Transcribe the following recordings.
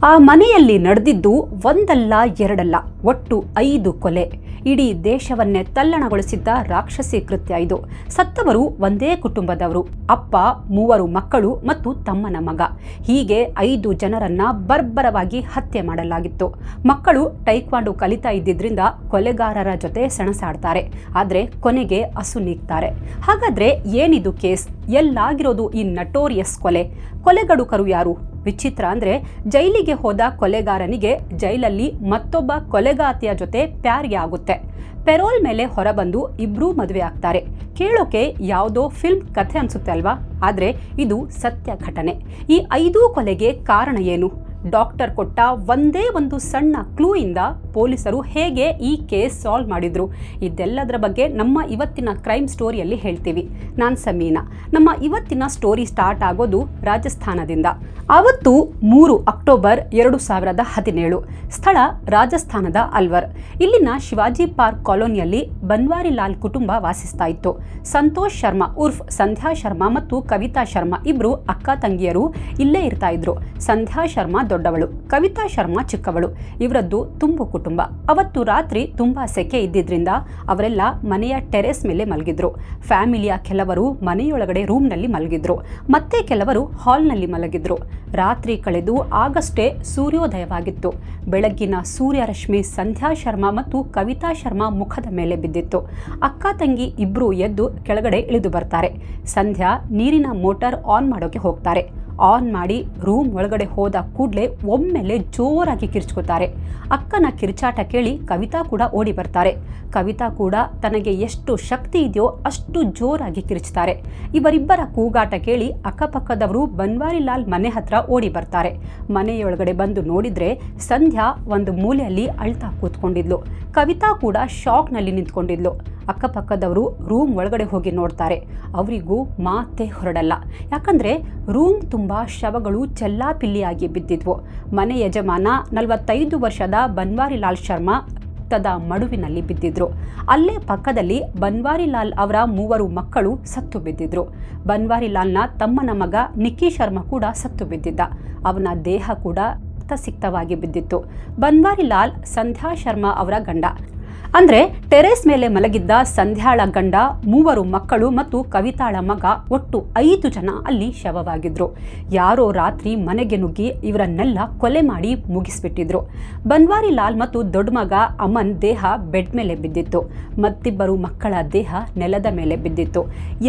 ಆ ಮನೆಯಲ್ಲಿ ನಡೆದಿದ್ದು ಒಂದಲ್ಲ ಎರಡಲ್ಲ, ಒಟ್ಟು 5 ಕೊಲೆ. ಇಡೀ ದೇಶವನ್ನೇ ತಲ್ಲಣಗೊಳಿಸಿದ್ದ ರಾಕ್ಷಸಿ ಕೃತ್ಯ ಇದು. ಸತ್ತವರು ಒಂದೇ ಕುಟುಂಬದವರು, ಅಪ್ಪ, 3 ಮಕ್ಕಳು ಮತ್ತು ತಮ್ಮನ ಮಗ. ಹೀಗೆ 5 ಜನರನ್ನ ಬರ್ಬರವಾಗಿ ಹತ್ಯೆ ಮಾಡಲಾಗಿತ್ತು. ಮಕ್ಕಳು ಟೈಕ್ವಾಂಡೋ ಕಲಿತಾ ಇದ್ದಿದ್ರಿಂದ ಕೊಲೆಗಾರರ ಜೊತೆ ಸೆಣಸಾಡ್ತಾರೆ, ಆದ್ರೆ ಕೊನೆಗೆ ಅಸುನೀಗ್ತಾರೆ. ಹಾಗಾದ್ರೆ ಏನಿದು ಕೇಸ್? ಎಲ್ಲಾಗಿರೋದು ಈ ನಟೋರಿಯಸ್ ಕೊಲೆ? ಕೊಲೆಗಡುಕರು ಯಾರು? ವಿಚಿತ್ರ ಅಂದ್ರೆ, ಜೈಲಿಗೆ ಹೋದ ಕೊಲೆಗಾರನಿಗೆ ಜೈಲಲ್ಲಿ ಮತ್ತೊಬ್ಬ ಕೊಲೆಗಾತಿಯ ಜೊತೆ ಪ್ಯಾರಿಗೆ ಆಗುತ್ತೆ. ಪೆರೋಲ್ ಮೇಲೆ ಹೊರಬಂದು ಇಬ್ರೂ ಮದುವೆ ಆಗ್ತಾರೆ. ಕೇಳೋಕೆ ಯಾವುದೋ ಫಿಲ್ಮ್ ಕಥೆ ಅನ್ಸುತ್ತೆ ಅಲ್ವಾ? ಆದ್ರೆ ಇದು ಸತ್ಯ ಘಟನೆ. ಈ 5 ಕೊಲೆಗೆ ಕಾರಣ ಏನು? ಡಾಕ್ಟರ್ ಕೊಟ್ಟ ಒಂದೇ ಒಂದು ಸಣ್ಣ ಕ್ಲೂ ಇಂದ ಪೊಲೀಸರು ಹೇಗೆ ಈ ಕೇಸ್ ಸಾಲ್ವ್ ಮಾಡಿದ್ರು, ಇದೆಲ್ಲದರ ಬಗ್ಗೆ ನಮ್ಮ ಇವತ್ತಿನ ಕ್ರೈಮ್ ಸ್ಟೋರಿಯಲ್ಲಿ ಹೇಳ್ತೀವಿ. ನಾನು ಸಮೀನಾ. ನಮ್ಮ ಇವತ್ತಿನ ಸ್ಟೋರಿ ಸ್ಟಾರ್ಟ್ ಆಗೋದು ರಾಜಸ್ಥಾನದಿಂದ. ಅವತ್ತು 3 ಅಕ್ಟೋಬರ್ 2017. ಸ್ಥಳ ರಾಜಸ್ಥಾನದ ಅಲ್ವರ್. ಇಲ್ಲಿನ ಶಿವಾಜಿ ಪಾರ್ಕ್ ಕಾಲೋನಿಯಲ್ಲಿ ಬನ್ವಾರಿಲಾಲ್ ಕುಟುಂಬ ವಾಸಿಸ್ತಾ ಇತ್ತು. ಸಂತೋಷ್ ಶರ್ಮಾ ಉರ್ಫ್ ಸಂಧ್ಯಾ ಶರ್ಮಾ ಮತ್ತು ಕವಿತಾ ಶರ್ಮಾ ಇಬ್ರು ಅಕ್ಕ ತಂಗಿಯರು ಇಲ್ಲೇ ಇರ್ತಾ ಇದ್ರು. ಸಂಧ್ಯಾ ಶರ್ಮಾ ದೊಡ್ಡವಳು, ಕವಿತಾ ಶರ್ಮಾ ಚಿಕ್ಕವಳು. ಇವರದ್ದು ತುಂಬು ಕುಟುಂಬ. ಅವತ್ತು ರಾತ್ರಿ ತುಂಬಾ ಸೆಕೆ ಇದ್ದಿದ್ರಿಂದ ಅವರೆಲ್ಲ ಮನೆಯ ಟೆರೆಸ್ ಮೇಲೆ ಮಲಗಿದ್ರು. ಫ್ಯಾಮಿಲಿಯ ಕೆಲವರು ಮನೆಯೊಳಗಡೆ ರೂಮ್ನಲ್ಲಿ ಮಲಗಿದ್ರು, ಮತ್ತೆ ಕೆಲವರು ಹಾಲ್ನಲ್ಲಿ ಮಲಗಿದ್ರು. ರಾತ್ರಿ ಕಳೆದು ಆಗಷ್ಟೇ ಸೂರ್ಯೋದಯವಾಗಿತ್ತು. ಬೆಳಗ್ಗಿನ ಸೂರ್ಯರಶ್ಮಿ ಸಂಧ್ಯಾ ಶರ್ಮಾ ಮತ್ತು ಕವಿತಾ ಶರ್ಮಾ ಮುಖದ ಮೇಲೆ ಬಿದ್ದಿತ್ತು. ಅಕ್ಕ ತಂಗಿ ಇಬ್ರು ಎದ್ದು ಕೆಳಗಡೆ ಇಳಿದು ಬರ್ತಾರೆ. ಸಂಧ್ಯಾ ನೀರಿನ ಮೋಟಾರ್ ಆನ್ ಮಾಡೋಕೆ ಹೋಗ್ತಾರೆ. ಆನ್ ಮಾಡಿ ರೂಮ್ ಒಳಗಡೆ ಹೋದ ಕೂಡಲೇ ಒಮ್ಮೆಲೆ ಜೋರಾಗಿ ಕಿರ್ಚ್ಕೋತಾರೆ. ಅಕ್ಕನ ಕಿರ್ಚಾಟ ಕೇಳಿ ಕವಿತಾ ಕೂಡ ಓಡಿ ಬರ್ತಾರೆ. ಕವಿತಾ ಕೂಡ ತನಗೆ ಎಷ್ಟು ಶಕ್ತಿ ಇದೆಯೋ ಅಷ್ಟು ಜೋರಾಗಿ ಕಿರ್ಚ್ತಾರೆ. ಇವರಿಬ್ಬರ ಕೂಗಾಟ ಕೇಳಿ ಅಕ್ಕಪಕ್ಕದವರು ಬನ್ವಾರಿಲಾಲ್ ಮನೆ ಹತ್ರ ಓಡಿ ಬರ್ತಾರೆ. ಮನೆಯೊಳಗಡೆ ಬಂದು ನೋಡಿದ್ರೆ ಸಂಧ್ಯಾ ಒಂದು ಮೂಲೆಯಲ್ಲಿ ಅಳ್ತಾ ಕೂತ್ಕೊಂಡಿದ್ಲು. ಕವಿತಾ ಕೂಡ ಶಾಕ್ನಲ್ಲಿ ನಿಂತ್ಕೊಂಡಿದ್ಲು. ಅಕ್ಕಪಕ್ಕದವರು ರೂಮ್ ಒಳಗಡೆ ಹೋಗಿ ನೋಡ್ತಾರೆ. ಅವರಿಗೂ ಮಾತೇ ಹೊರಡಲ್ಲ. ಯಾಕಂದ್ರೆ ರೂಮ್ ತುಂಬಾ ಶವಗಳು ಚೆಲ್ಲಾಪಿಲ್ಲಿಯಾಗಿ ಬಿದ್ದಿದ್ವು. ಮನೆ ಯಜಮಾನ 45 ವರ್ಷದ ಬನ್ವಾರಿಲಾಲ್ ಶರ್ಮಾ ರಕ್ತದ ಮಡುವಿನಲ್ಲಿ ಬಿದ್ದಿದ್ರು. ಅಲ್ಲೇ ಪಕ್ಕದಲ್ಲಿ ಬನ್ವಾರಿಲಾಲ್ ಅವರ 3 ಮಕ್ಕಳು ಸತ್ತು ಬಿದ್ದಿದ್ರು. ಬನ್ವಾರಿಲಾಲ್ನ ತಮ್ಮನ ಮಗ ನಿಕ್ಕಿ ಶರ್ಮಾ ಕೂಡ ಸತ್ತು ಬಿದ್ದಿದ್ದ. ಅವನ ದೇಹ ಕೂಡ ರಕ್ತಸಿಕ್ತವಾಗಿ ಬಿದ್ದಿತ್ತು. ಬನ್ವಾರಿಲಾಲ್ ಸಂಧ್ಯಾ ಶರ್ಮಾ ಅವರ ಗಂಡ. ಅಂದ್ರೆ ಟೆರೆಸ್ ಮೇಲೆ ಮಲಗಿದ್ದ ಸಂಧ್ಯಾಳ ಗಂಡ, 3 ಮಕ್ಕಳು ಮತ್ತು ಕವಿತಾಳ ಮಗ, ಒಟ್ಟು 5 ಜನ ಅಲ್ಲಿ ಶವವಾಗಿದ್ರು. ಯಾರೋ ರಾತ್ರಿ ಮನೆಗೆ ನುಗ್ಗಿ ಇವರನ್ನೆಲ್ಲ ಕೊಲೆ ಮಾಡಿ ಮುಗಿಸ್ಬಿಟ್ಟಿದ್ರು. ಬನ್ವಾರಿಲಾಲ್ ಮತ್ತು ದೊಡ್ಡ ಮಗ ಅಮನ್ ದೇಹ ಬೆಡ್ ಮೇಲೆ ಬಿದ್ದಿತ್ತು. ಮತ್ತಿಬ್ಬರು ಮಕ್ಕಳ ದೇಹ ನೆಲದ ಮೇಲೆ ಬಿದ್ದಿತ್ತು.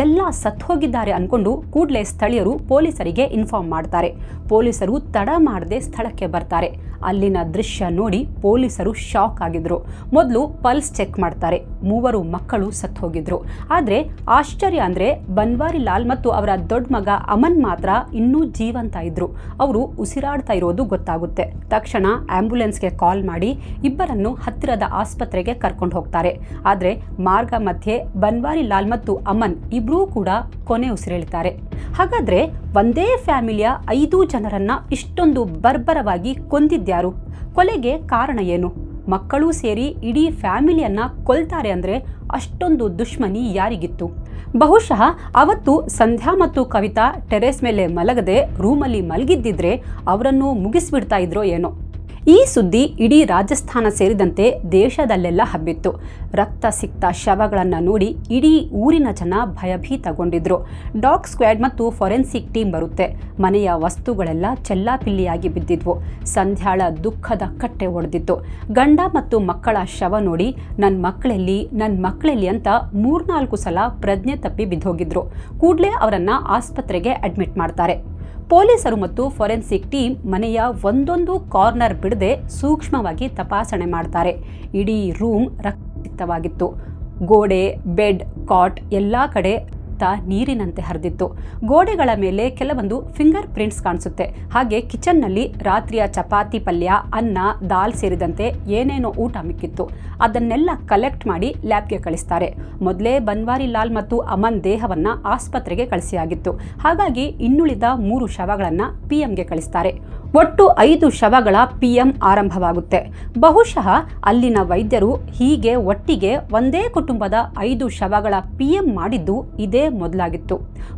ಎಲ್ಲ ಸತ್ತು ಹೋಗಿದ್ದಾರೆ ಅನ್ಕೊಂಡು ಕೂಡಲೇ ಸ್ಥಳೀಯರು ಪೊಲೀಸರಿಗೆ ಇನ್ಫಾರ್ಮ್ ಮಾಡ್ತಾರೆ. ಪೊಲೀಸರು ತಡ ಮಾಡದೆ ಸ್ಥಳಕ್ಕೆ ಬರ್ತಾರೆ. ಅಲ್ಲಿನ ದೃಶ್ಯ ನೋಡಿ ಪೊಲೀಸರು ಶಾಕ್ ಆಗಿದ್ರು. ಮೊದಲು ಪಲ್ಸ್ ಚೆಕ್ ಮಾಡ್ತಾರೆ. 3 ಮಕ್ಕಳು ಸತ್ತು ಹೋಗಿದ್ರು. ಆದ್ರೆ ಆಶ್ಚರ್ಯ ಅಂದ್ರೆ ಬನ್ವಾರಿಲಾಲ್ ಮತ್ತು ಅವರ ದೊಡ್ಡ ಮಗ ಅಮನ್ ಮಾತ್ರ ಇನ್ನೂ ಜೀವಂತ ಇದ್ರು. ಅವರು ಉಸಿರಾಡ್ತಾ ಇರೋದು ಗೊತ್ತಾಗುತ್ತೆ. ತಕ್ಷಣ ಆಂಬ್ಯುಲೆನ್ಸ್ಗೆ ಕಾಲ್ ಮಾಡಿ ಇಬ್ಬರನ್ನು ಹತ್ತಿರದ ಆಸ್ಪತ್ರೆಗೆ ಕರ್ಕೊಂಡು ಹೋಗ್ತಾರೆ. ಆದ್ರೆ ಮಾರ್ಗ ಮಧ್ಯೆ ಬನ್ವಾರಿಲಾಲ್ ಮತ್ತು ಅಮನ್ ಇಬ್ರೂ ಕೂಡ ಕೊನೆ ಉಸಿರೆಳಿತಾರೆ. ಹಾಗಾದ್ರೆ ಒಂದೇ ಫ್ಯಾಮಿಲಿಯ 5 ಜನರನ್ನ ಇಷ್ಟೊಂದು ಬರ್ಬರವಾಗಿ ಕೊಂದಿದ್ಯಾರು? ಕೊಲೆಗೆ ಕಾರಣ ಏನು? ಮಕ್ಕಳು ಸೇರಿ ಇಡೀ ಫ್ಯಾಮಿಲಿಯನ್ನ ಕೊಲ್ತಾರೆ ಅಂದ್ರೆ ಅಷ್ಟೊಂದು ದುಶ್ಮನಿ ಯಾರಿಗಿತ್ತು? ಬಹುಶಃ ಅವತ್ತು ಸಂಧ್ಯಾ ಮತ್ತು ಕವಿತಾ ಟೆರೆಸ್ ಮೇಲೆ ಮಲಗದೆ ರೂಮಲ್ಲಿ ಮಲಗಿದ್ದಿದ್ರೆ ಅವರನ್ನು ಮುಗಿಸ್ಬಿಡ್ತಾ ಇದ್ರೋ ಏನೋ. ಈ ಸುದ್ದಿ ಇಡೀ ರಾಜಸ್ಥಾನ ಸೇರಿದಂತೆ ದೇಶದಲ್ಲೆಲ್ಲ ಹಬ್ಬಿತ್ತು. ರಕ್ತ ಸಿಕ್ತ ಶವಗಳನ್ನು ನೋಡಿ ಇಡೀ ಊರಿನ ಜನ ಭಯಭೀತಗೊಂಡಿದ್ರು. ಡಾಗ್ ಸ್ಕ್ವಾಡ್ ಮತ್ತು ಫೊರೆನ್ಸಿಕ್ ಟೀಮ್ ಬರುತ್ತೆ. ಮನೆಯ ವಸ್ತುಗಳೆಲ್ಲ ಚೆಲ್ಲಾಪಿಲ್ಲಿಯಾಗಿ ಬಿದ್ದಿದ್ವು. ಸಂಧ್ಯಾಳ ದುಃಖದ ಕಟ್ಟೆ ಒಡೆದಿತ್ತು. ಗಂಡ ಮತ್ತು ಮಕ್ಕಳ ಶವ ನೋಡಿ ನನ್ನ ಮಕ್ಕಳೆಲ್ಲಿ ಅಂತ 3-4 ಸಲ ಪ್ರಜ್ಞೆ ತಪ್ಪಿ ಬಿದ್ದೋಗಿದ್ರು. ಕೂಡಲೇ ಅವರನ್ನ ಆಸ್ಪತ್ರೆಗೆ ಅಡ್ಮಿಟ್ ಮಾಡ್ತಾರೆ. ಪೊಲೀಸರು ಮತ್ತು ಫೊರೆನ್ಸಿಕ್ ಟೀಮ್ ಮನೆಯ ಒಂದೊಂದು ಕಾರ್ನರ್ ಬಿಡದೆ ಸೂಕ್ಷ್ಮವಾಗಿ ತಪಾಸಣೆ ಮಾಡ್ತಾರೆ. ಇಡೀ ರೂಮ್ ರಕ್ತಸಿಕ್ತವಾಗಿತ್ತು. ಗೋಡೆ, ಬೆಡ್, ಕಾಟ್ ಎಲ್ಲಾ ಕಡೆ ನೀರಿನಂತೆ ಹರಿದಿತ್ತು. ಗೋಡೆಗಳ ಮೇಲೆ ಕೆಲವೊಂದು ಫಿಂಗರ್ ಪ್ರಿಂಟ್ಸ್ ಕಾಣಿಸುತ್ತೆ. ಹಾಗೆ ಕಿಚನ್ನಲ್ಲಿ ರಾತ್ರಿಯ ಚಪಾತಿ, ಪಲ್ಯ, ಅನ್ನ, ದಾಲ್ ಸೇರಿದಂತೆ ಏನೇನೋ ಊಟ ಮಿಕ್ಕಿತ್ತು. ಅದನ್ನೆಲ್ಲ ಕಲೆಕ್ಟ್ ಮಾಡಿ ಲ್ಯಾಬ್ಗೆ ಕಳಿಸ್ತಾರೆ. ಮೊದಲೇ ಬನ್ವಾರಿಲಾಲ್ ಮತ್ತು ಅಮನ್ ದೇಹವನ್ನ ಆಸ್ಪತ್ರೆಗೆ ಕಳಿಸಿಯಾಗಿತ್ತು. ಹಾಗಾಗಿ ಇನ್ನುಳಿದ 3 ಶವಗಳನ್ನ PMಗೆ ಕಳಿಸ್ತಾರೆ. ಒಟ್ಟು 5 ಶವಗಳ PM ಆರಂಭವಾಗುತ್ತೆ. ಬಹುಶಃ ಅಲ್ಲಿನ ವೈದ್ಯರು ಹೀಗೆ ಒಟ್ಟಿಗೆ ಒಂದೇ ಕುಟುಂಬದ 5 ಶವಗಳ PM ಮಾಡಿದ್ದು ಇದೇ ಮೊದಲಾಗಿತ್ತು.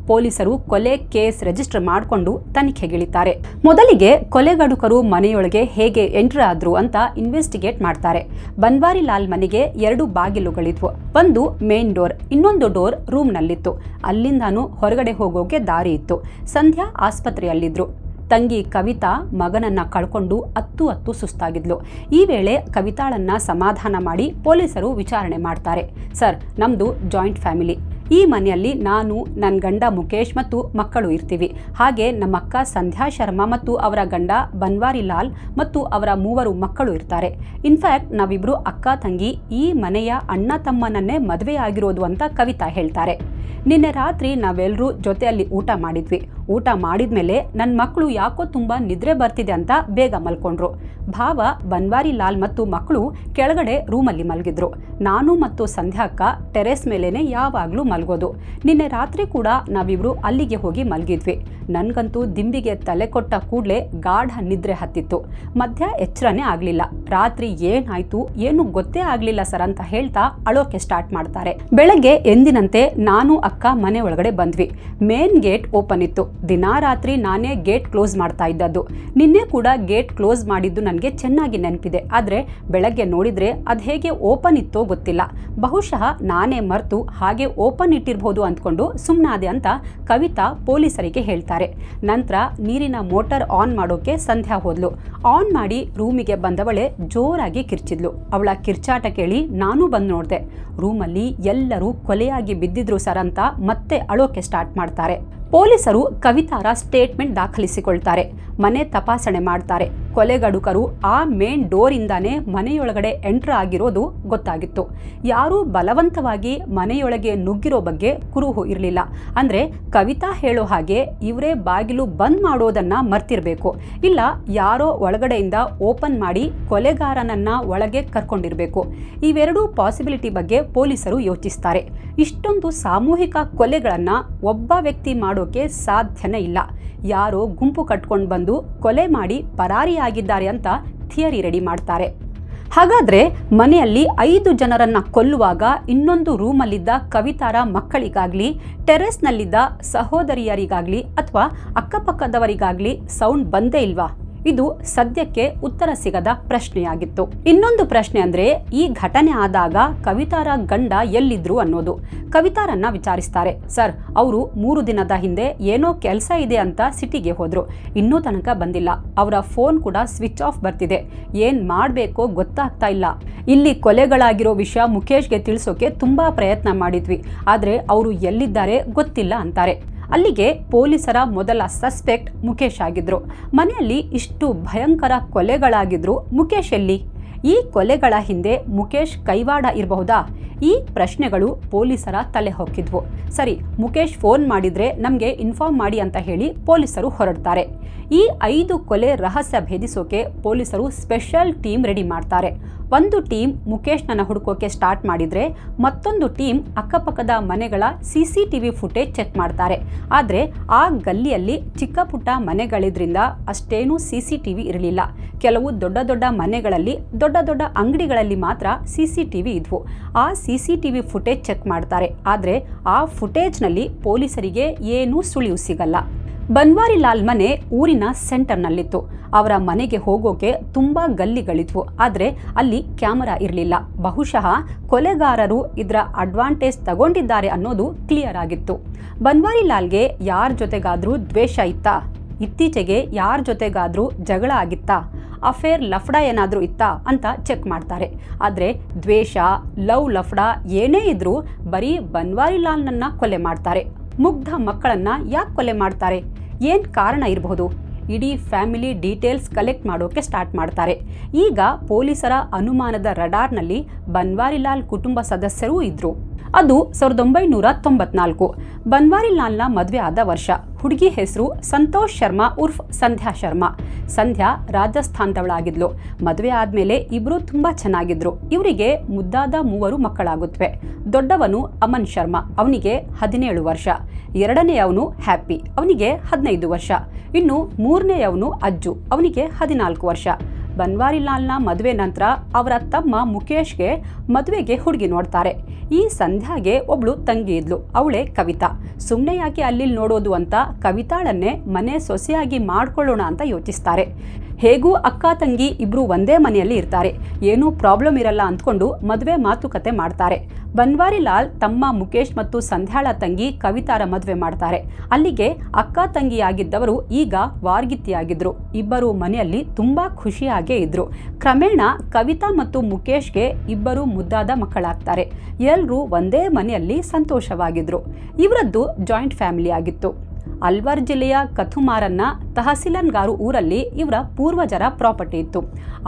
ಪೊಲೀಸರು ಕೊಲೆ ಕೇಸ್ ರಿಜಿಸ್ಟರ್ ಮಾಡಿಕೊಂಡು ತನಿಖೆಗಿಳಿತಾರೆ. ಮೊದಲಿಗೆ ಕೊಲೆಗಡುಕರು ಮನೆಯೊಳಗೆ ಹೇಗೆ ಎಂಟರ್ ಆದ್ರು ಅಂತ ಇನ್ವೆಸ್ಟಿಗೇಟ್ ಮಾಡ್ತಾರೆ. ಬನ್ವಾರಿಲಾಲ್ ಮನೆಗೆ 2 ಬಾಗಿಲುಗಳಿದ್ವು. ಒಂದು ಮೇನ್ ಡೋರ್, ಇನ್ನೊಂದು ಡೋರ್ ರೂಮ್ನಲ್ಲಿತ್ತು. ಅಲ್ಲಿಂದಾನು ಹೊರಗಡೆ ಹೋಗೋಕೆ ದಾರಿ ಇತ್ತು. ಸಂಧ್ಯಾ ಆಸ್ಪತ್ರೆಯಲ್ಲಿದ್ರು. ತಂಗಿ ಕವಿತಾ ಮಗನನ್ನ ಕಳ್ಕೊಂಡು ಹತ್ತು ಸುಸ್ತಾಗಿದ್ಲು. ಈ ವೇಳೆ ಕವಿತಾಳನ್ನ ಸಮಾಧಾನ ಮಾಡಿ ಪೊಲೀಸರು ವಿಚಾರಣೆ ಮಾಡ್ತಾರೆ. ಸರ್, ನಮ್ದು ಜಾಯಿಂಟ್ ಫ್ಯಾಮಿಲಿ. ಈ ಮನೆಯಲ್ಲಿ ನಾನು, ನನ್ನ ಗಂಡ ಮುಕೇಶ್ ಮತ್ತು ಮಕ್ಕಳು ಇರ್ತೀವಿ. ಹಾಗೆ ನಮ್ಮ ಅಕ್ಕ ಸಂಧ್ಯಾ ಶರ್ಮಾ ಮತ್ತು ಅವರ ಗಂಡ ಬನ್ವಾರಿಲಾಲ್ ಮತ್ತು ಅವರ 3 ಮಕ್ಕಳು ಇರ್ತಾರೆ. ಇನ್ಫ್ಯಾಕ್ಟ್ ನಾವಿಬ್ರು ಅಕ್ಕ ತಂಗಿ ಈ ಮನೆಯ ಅಣ್ಣ ತಮ್ಮನನ್ನೇ ಮದುವೆ ಆಗಿರೋದು ಅಂತ ಕವಿತಾ ಹೇಳ್ತಾರೆ. ನಿನ್ನೆ ರಾತ್ರಿ ನಾವೆಲ್ಲರೂ ಜೊತೆಯಲ್ಲಿ ಊಟ ಮಾಡಿದ್ವಿ. ಊಟ ಮಾಡಿದ್ಮೇಲೆ ನನ್ನ ಮಕ್ಕಳು ಯಾಕೋ ತುಂಬಾ ನಿದ್ರೆ ಬರ್ತಿದೆ ಅಂತ ಬೇಗ ಮಲ್ಕೊಂಡ್ರು. ಭಾವ, ಬನ್ವಾರಿಲಾಲ್ ಮತ್ತು ಮಕ್ಕಳು ಕೆಳಗಡೆ ರೂಮಲ್ಲಿ ಮಲಗಿದ್ರು. ನಾನು ಮತ್ತು ಸಂಧ್ಯಾಕ್ಕ ಟೆರೆಸ್ ಮೇಲೇನೆ ಯಾವಾಗಲೂ ಮಲಗೋದು. ನಿನ್ನೆ ರಾತ್ರಿ ಕೂಡ ನಾವಿಬ್ರು ಅಲ್ಲಿಗೆ ಹೋಗಿ ಮಲಗಿದ್ವಿ. ನನ್ಗಂತೂ ದಿಂಬಿಗೆ ತಲೆ ಕೊಟ್ಟ ಕೂಡಲೇ ಗಾಢ ನಿದ್ರೆ ಹತ್ತಿತ್ತು. ಮಧ್ಯ ಎಚ್ಚರನೇ ಆಗಲಿಲ್ಲ. ರಾತ್ರಿ ಏನಾಯ್ತು ಏನು ಗೊತ್ತೇ ಆಗಲಿಲ್ಲ ಸರ್ ಅಂತ ಹೇಳ್ತಾ ಅಳೋಕೆ ಸ್ಟಾರ್ಟ್ ಮಾಡ್ತಾರೆ. ಬೆಳಗ್ಗೆ ಎಂದಿನಂತೆ ನಾನು ಅಕ್ಕ ಮನೆ ಒಳಗಡೆ ಬಂದ್ವಿ. ಮೇನ್ ಗೇಟ್ ಓಪನ್ ಇತ್ತು. ದಿನಾ ರಾತ್ರಿ ನಾನೇ ಗೇಟ್ ಕ್ಲೋಸ್ ಮಾಡ್ತಾ ಇದ್ದದ್ದು. ನಿನ್ನೆ ಕೂಡ ಗೇಟ್ ಕ್ಲೋಸ್ ಮಾಡಿದ್ದು ನನಗೆ ಚೆನ್ನಾಗಿ ನೆನಪಿದೆ. ಆದರೆ ಬೆಳಗ್ಗೆ ನೋಡಿದ್ರೆ ಅದು ಹೇಗೆ ಓಪನ್ ಇತ್ತೋ ಗೊತ್ತಿಲ್ಲ. ಬಹುಶಃ ನಾನೇ ಮರ್ತು ಹಾಗೆ ಓಪನ್ ಇಟ್ಟಿರಬಹುದು ಅಂದ್ಕೊಂಡು ಸುಮ್ಮನಾದೆ ಅಂತ ಕವಿತಾ ಪೊಲೀಸರಿಗೆ ಹೇಳ್ತಾರೆ. ನಂತರ ನೀರಿನ ಮೋಟಾರ್ ಆನ್ ಮಾಡೋಕೆ ಸಂಧ್ಯಾ ಹೋದ್ಲು. ಆನ್ ಮಾಡಿ ರೂಮಿಗೆ ಬಂದವಳೆ ಜೋರಾಗಿ ಕಿರ್ಚಿದ್ಲು. ಅವಳ ಕಿರ್ಚಾಟ ಕೇಳಿ ನಾನು ಬಂದು ನೋಡಿದೆ. ರೂಮಲ್ಲಿ ಎಲ್ಲರೂ ಕೊಲೆಯಾಗಿ ಬಿದ್ದಿದ್ರು ಸರ್ ಅಂತ ಮತ್ತೆ ಅಳೋಕೆ ಸ್ಟಾರ್ಟ್ ಮಾಡ್ತಾರೆ. ಪೊಲೀಸರು ಕವಿತಾರ ಸ್ಟೇಟ್ಮೆಂಟ್ ದಾಖಲಿಸಿಕೊಳ್ತಾರೆ. ಮನೆ ತಪಾಸಣೆ ಮಾಡ್ತಾರೆ. ಕೊಲೆಗಡುಕರು ಆ ಮೇನ್ ಡೋರಿಂದಾನೇ ಮನೆಯೊಳಗಡೆ ಎಂಟರ್ ಆಗಿರೋದು ಗೊತ್ತಾಗಿತ್ತು. ಯಾರೂ ಬಲವಂತವಾಗಿ ಮನೆಯೊಳಗೆ ನುಗ್ಗಿರೋ ಬಗ್ಗೆ ಕುರುಹು ಇರಲಿಲ್ಲ. ಅಂದರೆ ಕವಿತಾ ಹೇಳೋ ಹಾಗೆ ಇವರೇ ಬಾಗಿಲು ಬಂದ್ ಮಾಡೋದನ್ನ ಮರ್ತಿರ್ಬೇಕು, ಇಲ್ಲ ಯಾರೋ ಒಳಗಡೆಯಿಂದ ಓಪನ್ ಮಾಡಿ ಕೊಲೆಗಾರನನ್ನ ಒಳಗೆ ಕರ್ಕೊಂಡಿರಬೇಕು. ಇವೆರಡೂ ಪಾಸಿಬಿಲಿಟಿ ಬಗ್ಗೆ ಪೊಲೀಸರು ಯೋಚಿಸ್ತಾರೆ. ಇಷ್ಟೊಂದು ಸಾಮೂಹಿಕ ಕೊಲೆಗಳನ್ನ ಒಬ್ಬ ವ್ಯಕ್ತಿ ಮಾಡೋಕೆ ಸಾಧ್ಯನೇ ಇಲ್ಲ. ಯಾರೋ ಗುಂಪು ಕಟ್ಕೊಂಡು ಬಂದು ಕೊಲೆ ಮಾಡಿ ಪರಾರಿಯಾಗಿದ್ದಾರೆ ಅಂತ ಥಿಯರಿ ರೆಡಿ ಮಾಡ್ತಾರೆ. ಹಾಗಾದ್ರೆ ಮನೆಯಲ್ಲಿ 5 ಜನರನ್ನ ಕೊಲ್ಲುವಾಗ ಇನ್ನೊಂದು ರೂಮಲ್ಲಿದ್ದ ಕವಿತಾರ ಮಕ್ಕಳಿಗಾಗ್ಲಿ, ಟೆರೆಸ್ನಲ್ಲಿದ್ದ ಸಹೋದರಿಯರಿಗಾಗ್ಲಿ ಅಥವಾ ಅಕ್ಕಪಕ್ಕದವರಿಗಾಗ್ಲಿ ಸೌಂಡ್ ಬಂದೇ ಇಲ್ವಾ? ಇದು ಸದ್ಯಕ್ಕೆ ಉತ್ತರ ಸಿಗದ ಪ್ರಶ್ನೆಯಾಗಿತ್ತು. ಇನ್ನೊಂದು ಪ್ರಶ್ನೆ ಅಂದ್ರೆ, ಈ ಘಟನೆ ಆದಾಗ ಕವಿತಾರ ಗಂಡ ಎಲ್ಲಿದ್ರು ಅನ್ನೋದು. ಕವಿತಾರನ್ನ ವಿಚಾರಿಸ್ತಾರೆ. ಸರ್, ಅವರು 3 ದಿನದ ಹಿಂದೆ ಏನೋ ಕೆಲಸ ಇದೆ ಅಂತ ಸಿಟಿಗೆ ಹೋದ್ರು. ಇನ್ನೂ ತನಕ ಬಂದಿಲ್ಲ. ಅವರ ಫೋನ್ ಕೂಡ ಸ್ವಿಚ್ ಆಫ್ ಬರ್ತಿದೆ. ಏನ್ ಮಾಡಬೇಕೋ ಗೊತ್ತಾಗ್ತಾ ಇಲ್ಲ. ಇಲ್ಲಿ ಕೊಲೆಗಳಾಗಿರೋ ವಿಷಯ ಮುಕೇಶ್ಗೆ ತಿಳಿಸೋಕೆ ತುಂಬಾ ಪ್ರಯತ್ನ ಮಾಡಿದ್ವಿ, ಆದ್ರೆ ಅವರು ಎಲ್ಲಿದ್ದಾರೆ ಗೊತ್ತಿಲ್ಲ ಅಂತಾರೆ. ಅಲ್ಲಿಗೆ ಪೊಲೀಸರ ಮೊದಲ ಸಸ್ಪೆಕ್ಟ್ ಮುಕೇಶ್ ಆಗಿದ್ರು. ಮನೆಯಲ್ಲಿ ಇಷ್ಟು ಭಯಂಕರ ಕೊಲೆಗಳಾಗಿದ್ರು ಮುಕೇಶ್ ಎಲ್ಲಿ? ಈ ಕೊಲೆಗಳ ಹಿಂದೆ ಮುಕೇಶ್ ಕೈವಾಡ ಇರಬಹುದಾ? ಈ ಪ್ರಶ್ನೆಗಳು ಪೊಲೀಸರ ತಲೆ ಹೊಕ್ಕಿದ್ವು. ಸರಿ, ಮುಕೇಶ್ ಫೋನ್ ಮಾಡಿದ್ರೆ ನಮಗೆ ಇನ್ಫಾರ್ಮ್ ಮಾಡಿ ಅಂತ ಹೇಳಿ ಪೊಲೀಸರು ಹೊರಡ್ತಾರೆ. ಈ 5 ಕೊಲೆ ರಹಸ್ಯ ಭೇದಿಸೋಕೆ ಪೊಲೀಸರು ಸ್ಪೆಷಲ್ ಟೀಮ್ ರೆಡಿ ಮಾಡ್ತಾರೆ. ಒಂದು ಟೀಮ್ ಮುಕೇಶ್ನನ್ನ ಹುಡುಕೋಕೆ ಸ್ಟಾರ್ಟ್ ಮಾಡಿದ್ರೆ, ಮತ್ತೊಂದು ಟೀಮ್ ಅಕ್ಕಪಕ್ಕದ ಮನೆಗಳ CCTV ಫುಟೇಜ್ ಚೆಕ್ ಮಾಡ್ತಾರೆ. ಆದರೆ ಆ ಗಲ್ಲಿಯಲ್ಲಿ ಚಿಕ್ಕ ಪುಟ್ಟ ಮನೆಗಳಿದ್ರಿಂದ ಅಷ್ಟೇನೂ CCTV ಇರಲಿಲ್ಲ. ಕೆಲವು ದೊಡ್ಡ ದೊಡ್ಡ ಮನೆಗಳಲ್ಲಿ, ದೊಡ್ಡ ದೊಡ್ಡ ಅಂಗಡಿಗಳಲ್ಲಿ ಮಾತ್ರ CCTV ಇದ್ವು. ಆ CCTV ಫುಟೇಜ್ ಚೆಕ್ ಮಾಡ್ತಾರೆ. ಆದರೆ ಆ ಫುಟೇಜ್ನಲ್ಲಿ ಪೊಲೀಸರಿಗೆ ಏನೂ ಸುಳಿವು ಸಿಗಲ್ಲ. ಬನ್ವಾರಿಲಾಲ್ ಮನೆ ಊರಿನ ಸೆಂಟರ್ನಲ್ಲಿತ್ತು. ಅವರ ಮನೆಗೆ ಹೋಗೋಕೆ ತುಂಬಾ ಗಲ್ಲಿಗಳಿದ್ವು. ಆದರೆ ಅಲ್ಲಿ ಕ್ಯಾಮರಾ ಇರಲಿಲ್ಲ. ಬಹುಶಃ ಕೊಲೆಗಾರರು ಇದರ ಅಡ್ವಾಂಟೇಜ್ ತಗೊಂಡಿದ್ದಾರೆ ಅನ್ನೋದು ಕ್ಲಿಯರ್ ಆಗಿತ್ತು. ಬನ್ವಾರಿಲಾಲ್ಗೆ ಯಾರ ಜೊತೆಗಾದ್ರೂ ದ್ವೇಷ ಇತ್ತಾ? ಇತ್ತೀಚೆಗೆ ಯಾರ ಜೊತೆಗಾದ್ರೂ ಜಗಳ ಆಗಿತ್ತಾ? ಅಫೇರ್ ಲಫ್ಡ ಏನಾದರೂ ಇತ್ತಾ ಅಂತ ಚೆಕ್ ಮಾಡ್ತಾರೆ. ಆದರೆ ದ್ವೇಷ, ಲವ್ ಲಫ್ಡ ಏನೇ ಇದ್ರೂ ಬರೀ ಬನ್ವಾರಿಲಾಲ್ನನ್ನ ಕೊಲೆ ಮಾಡ್ತಾರೆ. ಮುಗ್ಧ ಮಕ್ಕಳನ್ನ ಯಾಕೆ ಕೊಲೆ ಮಾಡ್ತಾರೆ? ಏನು ಕಾರಣ ಇರಬಹುದು? ಇಡೀ ಫ್ಯಾಮಿಲಿ ಡೀಟೇಲ್ಸ್ ಕಲೆಕ್ಟ್ ಮಾಡೋಕೆ ಸ್ಟಾರ್ಟ್ ಮಾಡ್ತಾರೆ. ಈಗ ಪೊಲೀಸರ ಅನುಮಾನದ ರಡಾರ್ನಲ್ಲಿ ಬನ್ವಾರಿಲಾಲ್ ಕುಟುಂಬ ಸದಸ್ಯರೂ ಇದ್ರು. ಅದು 1994. ಬನ್ವಾರಿಲಾಲ್ನ ಮದುವೆ ಆದ ವರ್ಷ. ಹುಡುಗಿ ಹೆಸರು ಸಂತೋಷ್ ಶರ್ಮಾ ಉರ್ಫ್ ಸಂಧ್ಯಾ ಶರ್ಮಾ. ಸಂಧ್ಯಾ ರಾಜಸ್ಥಾನದವಳಾಗಿದ್ಲು. ಮದುವೆ ಆದ್ಮೇಲೆ ಇಬ್ರು ತುಂಬಾ ಚೆನ್ನಾಗಿದ್ರು. ಇವರಿಗೆ ಮುದ್ದಾದ 3 ಮಕ್ಕಳಾಗುತ್ತವೆ. ದೊಡ್ಡವನು ಅಮನ್ ಶರ್ಮಾ, ಅವನಿಗೆ 17 ವರ್ಷ. ಎರಡನೆಯವನು ಹ್ಯಾಪಿ, ಅವನಿಗೆ 15 ವರ್ಷ. ಇನ್ನು ಮೂರನೆಯವನು ಅಜ್ಜು, ಅವನಿಗೆ 14 ವರ್ಷ. ಬನ್ವಾರಿಲಾಲ್ನ ಮದುವೆ ನಂತರ ಅವರ ತಮ್ಮ ಮುಖೇಶ್ಗೆ ಮದುವೆಗೆ ಹುಡುಗಿ ನೋಡ್ತಾರೆ. ಈ ಸಂಧ್ಯಾಗೆ ಒಬ್ಳು ತಂಗಿ ಇದ್ಲು, ಅವಳೇ ಕವಿತಾ. ಸುಮ್ಮನೆ ಯಾಕೆ ಅಲ್ಲಿ ನೋಡೋದು ಅಂತ ಕವಿತಾಳನ್ನೇ ಮನೆ ಸೊಸೆಯಾಗಿ ಮಾಡ್ಕೊಳ್ಳೋಣ ಅಂತ ಯೋಚಿಸ್ತಾರೆ. ಹೇಗೂ ಅಕ್ಕ ತಂಗಿ ಇಬ್ರು ಒಂದೇ ಮನೆಯಲ್ಲಿ ಇರ್ತಾರೆ, ಏನೂ ಪ್ರಾಬ್ಲಮ್ ಇರಲ್ಲ ಅಂದ್ಕೊಂಡು ಮದುವೆ ಮಾತುಕತೆ ಮಾಡ್ತಾರೆ. ಬನ್ವಾರಿಲಾಲ್ ತಮ್ಮ ಮುಖೇಶ್ ಮತ್ತು ಸಂಧ್ಯಾಳ ತಂಗಿ ಕವಿತಾರ ಮದುವೆ ಮಾಡ್ತಾರೆ. ಅಲ್ಲಿಗೆ ಅಕ್ಕ ತಂಗಿಯಾಗಿದ್ದವರು ಈಗ ವಾರ್ಗಿತ್ತಿಯಾಗಿದ್ರು. ಇಬ್ಬರು ಮನೆಯಲ್ಲಿ ತುಂಬಾ ಖುಷಿಯಾಗೇ ಇದ್ರು. ಕ್ರಮೇಣ ಕವಿತಾ ಮತ್ತು ಮುಖೇಶ್ಗೆ ಇಬ್ಬರು ಮುದ್ದಾದ ಮಕ್ಕಳಾಗ್ತಾರೆ. ಎಲ್ಲರೂ ಒಂದೇ ಮನೆಯಲ್ಲಿ ಸಂತೋಷವಾಗಿದ್ರು. ಇವರದ್ದು ಜಾಯಿಂಟ್ ಫ್ಯಾಮಿಲಿ ಆಗಿತ್ತು. ಅಲ್ವಾರ್ ಜಿಲ್ಲೆಯ ಕಥುಮಾರನ್ನ ತಹಸೀಲನ್ಗಾರು ಊರಲ್ಲಿ ಇವರ ಪೂರ್ವಜರ ಪ್ರಾಪರ್ಟಿ ಇತ್ತು.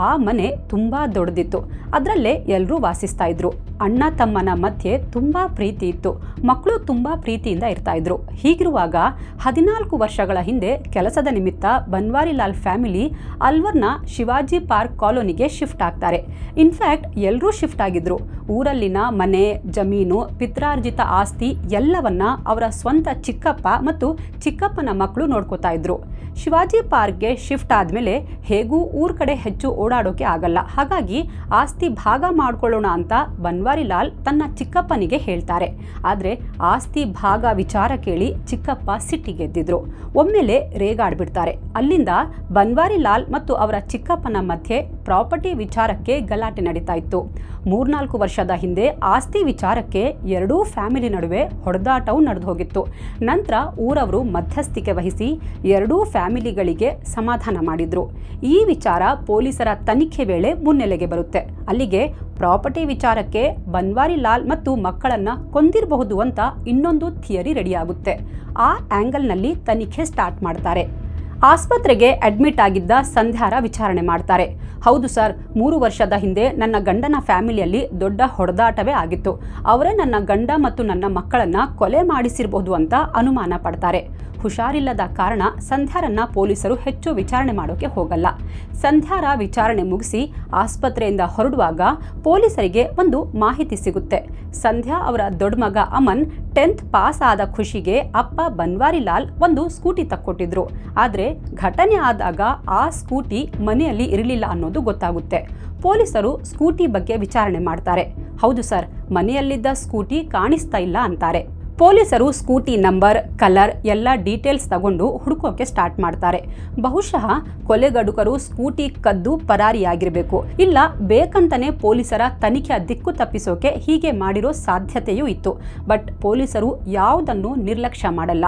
ಆ ಮನೆ ತುಂಬಾ ದೊಡ್ಡದಿತ್ತು. ಅದರಲ್ಲೇ ಎಲ್ಲರೂ ವಾಸಿಸ್ತಾ ಇದ್ರು. ಅಣ್ಣ ತಮ್ಮನ ಮಧ್ಯೆ ತುಂಬಾ ಪ್ರೀತಿ ಇತ್ತು. ಮಕ್ಕಳು ತುಂಬಾ ಪ್ರೀತಿಯಿಂದ ಇರ್ತಾ ಇದ್ರು. ಹೀಗಿರುವಾಗ 14 ವರ್ಷಗಳ ಹಿಂದೆ ಕೆಲಸದ ನಿಮಿತ್ತ ಬನ್ವಾರಿಲಾಲ್ ಫ್ಯಾಮಿಲಿ ಅಲ್ವರ್ನ ಶಿವಾಜಿ ಪಾರ್ಕ್ ಕಾಲೋನಿಗೆ ಶಿಫ್ಟ್ ಆಗ್ತಾರೆ. ಇನ್ಫ್ಯಾಕ್ಟ್ ಎಲ್ಲರೂ ಶಿಫ್ಟ್ ಆಗಿದ್ರು. ಊರಲ್ಲಿನ ಮನೆ, ಜಮೀನು, ಪಿತ್ರಾರ್ಜಿತ ಆಸ್ತಿ ಎಲ್ಲವನ್ನ ಅವರ ಸ್ವಂತ ಚಿಕ್ಕಪ್ಪ ಮತ್ತು ಚಿಕ್ಕಪ್ಪನ ಮಕ್ಕಳು ನೋಡ್ಕೋತಾ ಇದ್ರು. ಶಿವಾಜಿ ಪಾರ್ಕ್ಗೆ ಶಿಫ್ಟ್ ಆದಮೇಲೆ ಹೇಗೂ ಊರ ಕಡೆ ಹೆಚ್ಚು ಓಡಾಡೋಕೆ ಆಗಲ್ಲ. ಹಾಗಾಗಿ ಆಸ್ತಿ ಭಾಗ ಮಾಡ್ಕೊಳ್ಳೋಣ ಅಂತ ಬನ್ವಾರಿಲಾಲ್ ತನ್ನ ಚಿಕ್ಕಪ್ಪನಿಗೆ ಹೇಳ್ತಾರೆ. ಆದರೆ ಆಸ್ತಿ ಭಾಗ ವಿಚಾರ ಕೇಳಿ ಚಿಕ್ಕಪ್ಪ ಸಿಟ್ಟಿಗೆದ್ದಿದ್ರು. ಒಮ್ಮೆಲೆ ರೇಗಾಡ್ಬಿಡ್ತಾರೆ. ಅಲ್ಲಿಂದ ಬನ್ವಾರಿಲಾಲ್ ಮತ್ತು ಅವರ ಚಿಕ್ಕಪ್ಪನ ಮಧ್ಯೆ ಪ್ರಾಪರ್ಟಿ ವಿಚಾರಕ್ಕೆ ಗಲಾಟೆ ನಡೀತಾ ಇತ್ತು. 3-4 ವರ್ಷದ ಹಿಂದೆ ಆಸ್ತಿ ವಿಚಾರಕ್ಕೆ ಎರಡೂ ಫ್ಯಾಮಿಲಿ ನಡುವೆ ಹೊಡೆದಾಟವು ನಡೆದು ಹೋಗಿತ್ತು. ನಂತರ ಊರವರು ಮಧ್ಯಸ್ಥಿಕೆ ವಹಿಸಿ ಎರಡೂ ಫ್ಯಾಮಿಲಿಗಳಿಗೆ ಸಮಾಧಾನ ಮಾಡಿದ್ರು. ಈ ವಿಚಾರ ಪೊಲೀಸರ ತನಿಖೆ ವೇಳೆ ಮುನ್ನೆಲೆಗೆ ಬರುತ್ತೆ. ಅಲ್ಲಿಗೆ ಪ್ರಾಪರ್ಟಿ ವಿಚಾರಕ್ಕೆ ಬನ್ವಾರಿಲಾಲ್ ಮತ್ತು ಮಕ್ಕಳನ್ನ ಕೊಂದಿರಬಹುದು ಅಂತ ಇನ್ನೊಂದು ಥಿಯರಿ ರೆಡಿಯಾಗುತ್ತೆ. ಆ ಆ್ಯಂಗಲ್ನಲ್ಲಿ ತನಿಖೆ ಸ್ಟಾರ್ಟ್ ಮಾಡ್ತಾರೆ. ಆಸ್ಪತ್ರೆಗೆ ಅಡ್ಮಿಟ್ ಆಗಿದ್ದ ಸಂಧ್ಯಾರ ವಿಚಾರಣೆ ಮಾಡ್ತಾರೆ. ಹೌದು ಸರ್, 3 ವರ್ಷದ ಹಿಂದೆ ನನ್ನ ಗಂಡನ ಫ್ಯಾಮಿಲಿಯಲ್ಲಿ ದೊಡ್ಡ ಹೊಡೆದಾಟವೇ ಆಗಿತ್ತು. ಅವರೇ ನನ್ನ ಗಂಡ ಮತ್ತು ನನ್ನ ಮಕ್ಕಳನ್ನ ಕೊಲೆ ಮಾಡಿಸಿರಬಹುದು ಅಂತ ಅನುಮಾನ ಪಡ್ತಾರೆ. ಹುಷಾರಿಲ್ಲದ ಕಾರಣ ಸಂಧ್ಯಾರನ್ನ ಪೊಲೀಸರು ಹೆಚ್ಚು ವಿಚಾರಣೆ ಮಾಡೋಕೆ ಹೋಗಲ್ಲ. ಸಂಧ್ಯಾರ ವಿಚಾರಣೆ ಮುಗಿಸಿ ಆಸ್ಪತ್ರೆಯಿಂದ ಹೊರಡುವಾಗ ಪೊಲೀಸರಿಗೆ ಒಂದು ಮಾಹಿತಿ ಸಿಗುತ್ತೆ. ಸಂಧ್ಯಾ ಅವರ ದೊಡ್ಡ ಮಗ ಅಮನ್ 10th ಪಾಸ್ ಆದ ಖುಷಿಗೆ ಅಪ್ಪ ಬನ್ವಾರಿಲಾಲ್ ಒಂದು ಸ್ಕೂಟಿ ತಕ್ಕೊಟ್ಟಿದ್ರು. ಆದರೆ ಘಟನೆ ಆದಾಗ ಆ ಸ್ಕೂಟಿ ಮನೆಯಲ್ಲಿ ಇರಲಿಲ್ಲ ಅನ್ನೋದು ಗೊತ್ತಾಗುತ್ತೆ. ಪೊಲೀಸರು ಸ್ಕೂಟಿ ಬಗ್ಗೆ ವಿಚಾರಣೆ ಮಾಡ್ತಾರೆ. ಹೌದು ಸರ್, ಮನೆಯಲ್ಲಿದ್ದ ಸ್ಕೂಟಿ ಕಾಣಿಸ್ತಾ ಇಲ್ಲ ಅಂತಾರೆ. ಪೊಲೀಸರು ಸ್ಕೂಟಿ ನಂಬರ್, ಕಲರ್ ಎಲ್ಲ ಡೀಟೇಲ್ಸ್ ತಗೊಂಡು ಹುಡುಕೋಕೆ ಸ್ಟಾರ್ಟ್ ಮಾಡ್ತಾರೆ. ಬಹುಶಃ ಕೊಲೆಗಡುಕರು ಸ್ಕೂಟಿ ಕದ್ದು ಪರಾರಿಯಾಗಿರಬೇಕು, ಇಲ್ಲ ಬೇಕಂತಾನೆ ಪೊಲೀಸರ ತನಿಖೆಯ ದಿಕ್ಕು ತಪ್ಪಿಸೋಕೆ ಹೀಗೆ ಮಾಡಿರೋ ಸಾಧ್ಯತೆಯೂ ಇತ್ತು. ಬಟ್ ಪೊಲೀಸರು ಯಾವುದನ್ನು ನಿರ್ಲಕ್ಷ್ಯ ಮಾಡಲ್ಲ.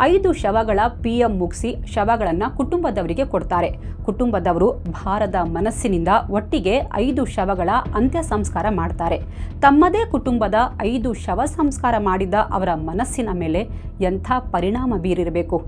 5 ಶವಗಳ PM ಮುಗಿಸಿ ಶವಗಳನ್ನು ಕುಟುಂಬದವರಿಗೆ ಕೊಡ್ತಾರೆ. ಕುಟುಂಬದವರು ಭಾರದ ಮನಸ್ಸಿನಿಂದ ಒಟ್ಟಿಗೆ 5 ಶವಗಳ ಅಂತ್ಯ ಸಂಸ್ಕಾರ ಮಾಡ್ತಾರೆ. ತಮ್ಮದೇ ಕುಟುಂಬದ 5 ಶವ ಸಂಸ್ಕಾರ ಮಾಡಿದ ಅವರ ಮನಸ್ಸಿನ ಮೇಲೆ ಎಂಥ ಪರಿಣಾಮ ಬೀರಿರಬೇಕು.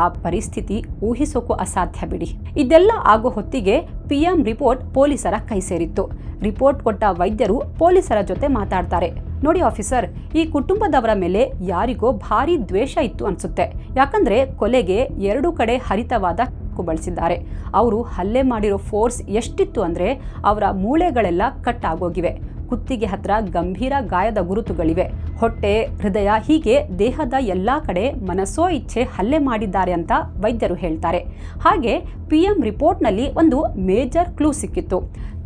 ಆ ಪರಿಸ್ಥಿತಿ ಊಹಿಸೋಕು ಅಸಾಧ್ಯ ಬಿಡಿ. ಇದೆಲ್ಲ ಆಗೋ ಹೊತ್ತಿಗೆ PM ರಿಪೋರ್ಟ್ ಪೊಲೀಸರ ಕೈ ಸೇರಿತ್ತು. ರಿಪೋರ್ಟ್ ಕೊಟ್ಟ ವೈದ್ಯರು ಪೊಲೀಸರ ಜೊತೆ ಮಾತಾಡ್ತಾರೆ. ನೋಡಿ ಆಫೀಸರ್, ಈ ಕುಟುಂಬದವರ ಮೇಲೆ ಯಾರಿಗೋ ಭಾರಿ ದ್ವೇಷ ಇತ್ತು ಅನ್ಸುತ್ತೆ. ಯಾಕಂದ್ರೆ ಕೊಲೆಗೆ 2 ಕಡೆ ಹರಿತವಾದ ಬಳಸಿದ್ದಾರೆ. ಅವರು ಹಲ್ಲೆ ಮಾಡಿರೋ ಫೋರ್ಸ್ ಎಷ್ಟಿತ್ತು ಅಂದ್ರೆ ಅವರ ಮೂಳೆಗಳೆಲ್ಲ ಕಟ್ ಆಗೋಗಿವೆ. ಕುತ್ತಿಗೆ ಹತ್ರ ಗಂಭೀರ ಗಾಯದ ಗುರುತುಗಳಿವೆ. ಹೊಟ್ಟೆ, ಹೃದಯ ಹೀಗೆ ದೇಹದ ಎಲ್ಲ ಕಡೆ ಮನಸೋ ಇಚ್ಛೆ ಹಲ್ಲೆ ಮಾಡಿದ್ದಾರೆ ಅಂತ ವೈದ್ಯರು ಹೇಳ್ತಾರೆ. ಹಾಗೆ PM ರಿಪೋರ್ಟ್ನಲ್ಲಿ ಒಂದು ಮೇಜರ್ ಕ್ಲೂ ಸಿಕ್ಕಿತ್ತು.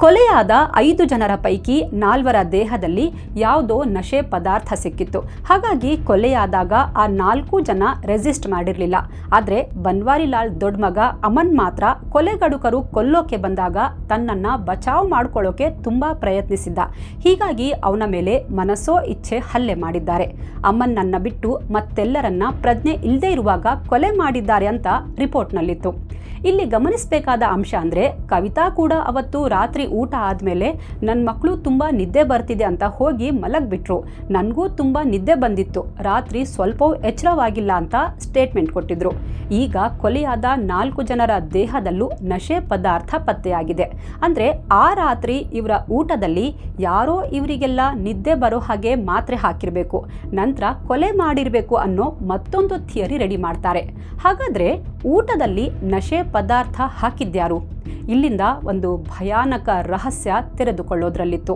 ಕೊಲೆಯಾದ 5 ಜನರ ಪೈಕಿ 4ರ ದೇಹದಲ್ಲಿ ಯಾವುದೋ ನಶೆ ಪದಾರ್ಥ ಸಿಕ್ಕಿತ್ತು. ಹಾಗಾಗಿ ಕೊಲೆಯಾದಾಗ ಆ 4 ಜನ ರೆಸಿಸ್ಟ್ ಮಾಡಿರಲಿಲ್ಲ. ಆದರೆ ಬನ್ವಾರಿಲಾಲ್ ದೊಡ್ಡ ಮಗ ಅಮನ್ ಮಾತ್ರ ಕೊಲೆಗಡುಕರು ಕೊಲ್ಲೋಕೆ ಬಂದಾಗ ತನ್ನನ್ನು ಬಚಾವ್ ಮಾಡ್ಕೊಳ್ಳೋಕೆ ತುಂಬ ಪ್ರಯತ್ನಿಸಿದ್ದ. ಹೀಗಾಗಿ ಅವನ ಮೇಲೆ ಮನಸೋ ಇಚ್ಛೆ ಹಲ್ಲೆ ಮಾಡಿದ್ದಾರೆ. ಅಮನ್ನನ್ನ ಬಿಟ್ಟು ಮತ್ತೆಲ್ಲರನ್ನ ಪ್ರಜ್ಞೆ ಇಲ್ಲದೆ ಇರುವಾಗ ಕೊಲೆ ಮಾಡಿದ್ದಾರೆ ಅಂತ ರಿಪೋರ್ಟ್ನಲ್ಲಿತ್ತು. ಇಲ್ಲಿ ಗಮನಿಸಬೇಕಾದ ಅಂಶ ಅಂದರೆ ಕವಿತಾ ಕೂಡ ಅವತ್ತು ರಾತ್ರಿ ಊಟ ಆದಮೇಲೆ ನನ್ನ ಮಕ್ಕಳು ತುಂಬ ನಿದ್ದೆ ಬರ್ತಿದೆ ಅಂತ ಹೋಗಿ ಮಲಗಿಬಿಟ್ರು. ನನಗೂ ತುಂಬ ನಿದ್ದೆ ಬಂದಿತ್ತು, ರಾತ್ರಿ ಸ್ವಲ್ಪವೂ ಎಚ್ಚರವಾಗಿಲ್ಲ ಅಂತ ಸ್ಟೇಟ್ಮೆಂಟ್ ಕೊಟ್ಟಿದ್ರು. ಈಗ ಕೊಲೆಯಾದ 4 ಜನರ ದೇಹದಲ್ಲೂ ನಶೆ ಪದಾರ್ಥ ಪತ್ತೆಯಾಗಿದೆ. ಅಂದರೆ ಆ ರಾತ್ರಿ ಇವರ ಊಟದಲ್ಲಿ ಯಾರೋ ಇವರಿಗೆಲ್ಲ ನಿದ್ದೆ ಬರೋ ಹಾಗೆ ಮಾತ್ರೆ ಹಾಕಿರಬೇಕು, ನಂತರ ಕೊಲೆ ಮಾಡಿರಬೇಕು ಅನ್ನೋ ಮತ್ತೊಂದು ಥಿಯರಿ ರೆಡಿ ಮಾಡ್ತಾರೆ. ಹಾಗಾದರೆ ಊಟದಲ್ಲಿ ನಶೆ ಪದಾರ್ಥ ಹಾಕಿದ್ಯಾರು? ಇಲ್ಲಿಂದ ಒಂದು ಭಯಾನಕ ರಹಸ್ಯ ತೆರೆದುಕೊಳ್ಳೋದ್ರಲ್ಲಿತ್ತು.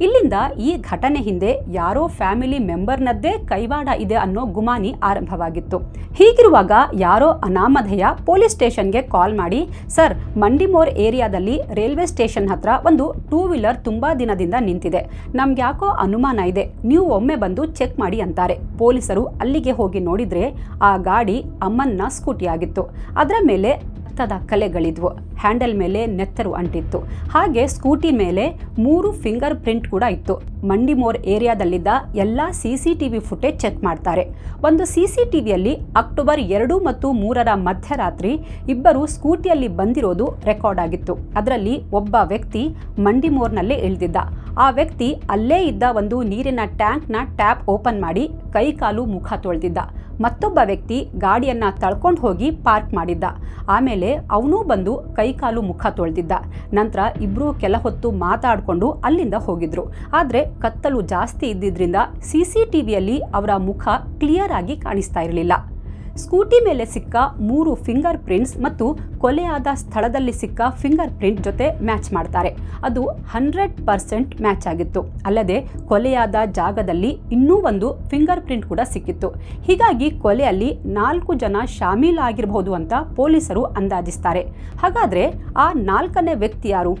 ಇಲ್ಲಿಂದ ಈ ಘಟನೆ ಹಿಂದೆ ಯಾರೋ ಫ್ಯಾಮಿಲಿ ಮೆಂಬರ್ನದ್ದೇ ಕೈವಾಡ ಇದೆ ಅನ್ನೋ ಗುಮಾನಿ ಆರಂಭವಾಗಿತ್ತು. ಹೀಗಿರುವಾಗ ಯಾರೋ ಅನಾಮಧೇಯ ಪೊಲೀಸ್ ಸ್ಟೇಷನ್ಗೆ ಕಾಲ್ ಮಾಡಿ, ಸರ್, ಮಂಡಿಮೋರ್ ಏರಿಯಾದಲ್ಲಿ ರೈಲ್ವೆ ಸ್ಟೇಷನ್ ಹತ್ರ ಒಂದು 2 ವೀಲರ್ ತುಂಬ ದಿನದಿಂದ ನಿಂತಿದೆ, ನಮ್ಗೆ ಯಾಕೋ ಅನುಮಾನ ಇದೆ, ನೀವು ಒಮ್ಮೆ ಬಂದು ಚೆಕ್ ಮಾಡಿ ಅಂತಾರೆ. ಪೊಲೀಸರು ಅಲ್ಲಿಗೆ ಹೋಗಿ ನೋಡಿದ್ರೆ ಆ ಗಾಡಿ ಅಮ್ಮನ್ನ ಸ್ಕೂಟಿ ಆಗಿತ್ತು. ಅದರ ಮೇಲೆ ರಕ್ತದ ಕಲೆಗಳಿದ್ವು, ಹ್ಯಾಂಡಲ್ ಮೇಲೆ ನೆತ್ತರು ಅಂಟಿತ್ತು. ಹಾಗೆ ಸ್ಕೂಟಿ ಮೇಲೆ 3 ಫಿಂಗರ್ ಪ್ರಿಂಟ್ ಕೂಡ ಇತ್ತು. ಮಂಡಿಮೋರ್ ಏರಿಯಾದಲ್ಲಿದ್ದ ಎಲ್ಲ CCTV ಫುಟೇಜ್ ಚೆಕ್ ಮಾಡ್ತಾರೆ. ಒಂದು CCTVಯಲ್ಲಿ ಅಕ್ಟೋಬರ್ 2 ಮತ್ತು 3 ಮಧ್ಯರಾತ್ರಿ ಇಬ್ಬರು ಸ್ಕೂಟಿಯಲ್ಲಿ ಬಂದಿರೋದು ರೆಕಾರ್ಡ್ ಆಗಿತ್ತು. ಅದರಲ್ಲಿ ಒಬ್ಬ ವ್ಯಕ್ತಿ ಮಂಡಿಮೋರ್ನಲ್ಲೇ ಇಳಿದಿದ್ದ. ಆ ವ್ಯಕ್ತಿ ಅಲ್ಲೇ ಇದ್ದ ಒಂದು ನೀರಿನ ಟ್ಯಾಂಕ್ನ ಟ್ಯಾಪ್ ಓಪನ್ ಮಾಡಿ ಕೈ ಕಾಲು ಮುಖ ತೊಳೆದಿದ್ದ. ಮತ್ತೊಬ್ಬ ವ್ಯಕ್ತಿ ಗಾಡಿಯನ್ನ ತಳ್ಕೊಂಡು ಹೋಗಿ ಪಾರ್ಕ್ ಮಾಡಿದ್ದ. ಆಮೇಲೆ ಅವನೂ ಬಂದು ಕೈ ಕಾಲು ಮುಖ ತೊಳೆದಿದ್ದ. ನಂತರ ಇಬ್ಬರು ಕೆಲ ಹೊತ್ತು ಮಾತಾಡಿಕೊಂಡು ಅಲ್ಲಿಂದ ಹೋಗಿದ್ರು. ಆದರೆ ಕತ್ತಲು ಜಾಸ್ತಿ ಇದ್ದಿದ್ರಿಂದ CCTVಯಲ್ಲಿ ಅವರ ಮುಖ ಕ್ಲಿಯರ್ ಆಗಿ ಕಾಣಿಸ್ತಾ ಇರಲಿಲ್ಲ. ಸ್ಕೂಟಿ ಮೇಲೆ ಸಿಕ್ಕ 3 ಫಿಂಗರ್ ಪ್ರಿಂಟ್ಸ್ ಮತ್ತು ಕೊಲೆಯಾದ ಸ್ಥಳದಲ್ಲಿ ಸಿಕ್ಕ ಫಿಂಗರ್ ಪ್ರಿಂಟ್ ಜೊತೆ ಮ್ಯಾಚ್ ಮಾಡ್ತಾರೆ. ಅದು 100% ಮ್ಯಾಚ್ ಆಗಿತ್ತು. ಅಲ್ಲದೆ ಕೊಲೆಯಾದ ಜಾಗದಲ್ಲಿ ಇನ್ನೂ ಒಂದು ಫಿಂಗರ್ ಪ್ರಿಂಟ್ ಕೂಡ ಸಿಕ್ಕಿತ್ತು. ಹೀಗಾಗಿ ಕೊಲೆಯಲ್ಲಿ 4 ಜನ ಶಾಮೀಲಾಗಿರಬಹುದು ಅಂತ ಪೊಲೀಸರು ಅಂದಾಜಿಸ್ತಾರೆ. ಹಾಗಾದರೆ ಆ 4ನೇ ವ್ಯಕ್ತಿ ಯಾರು?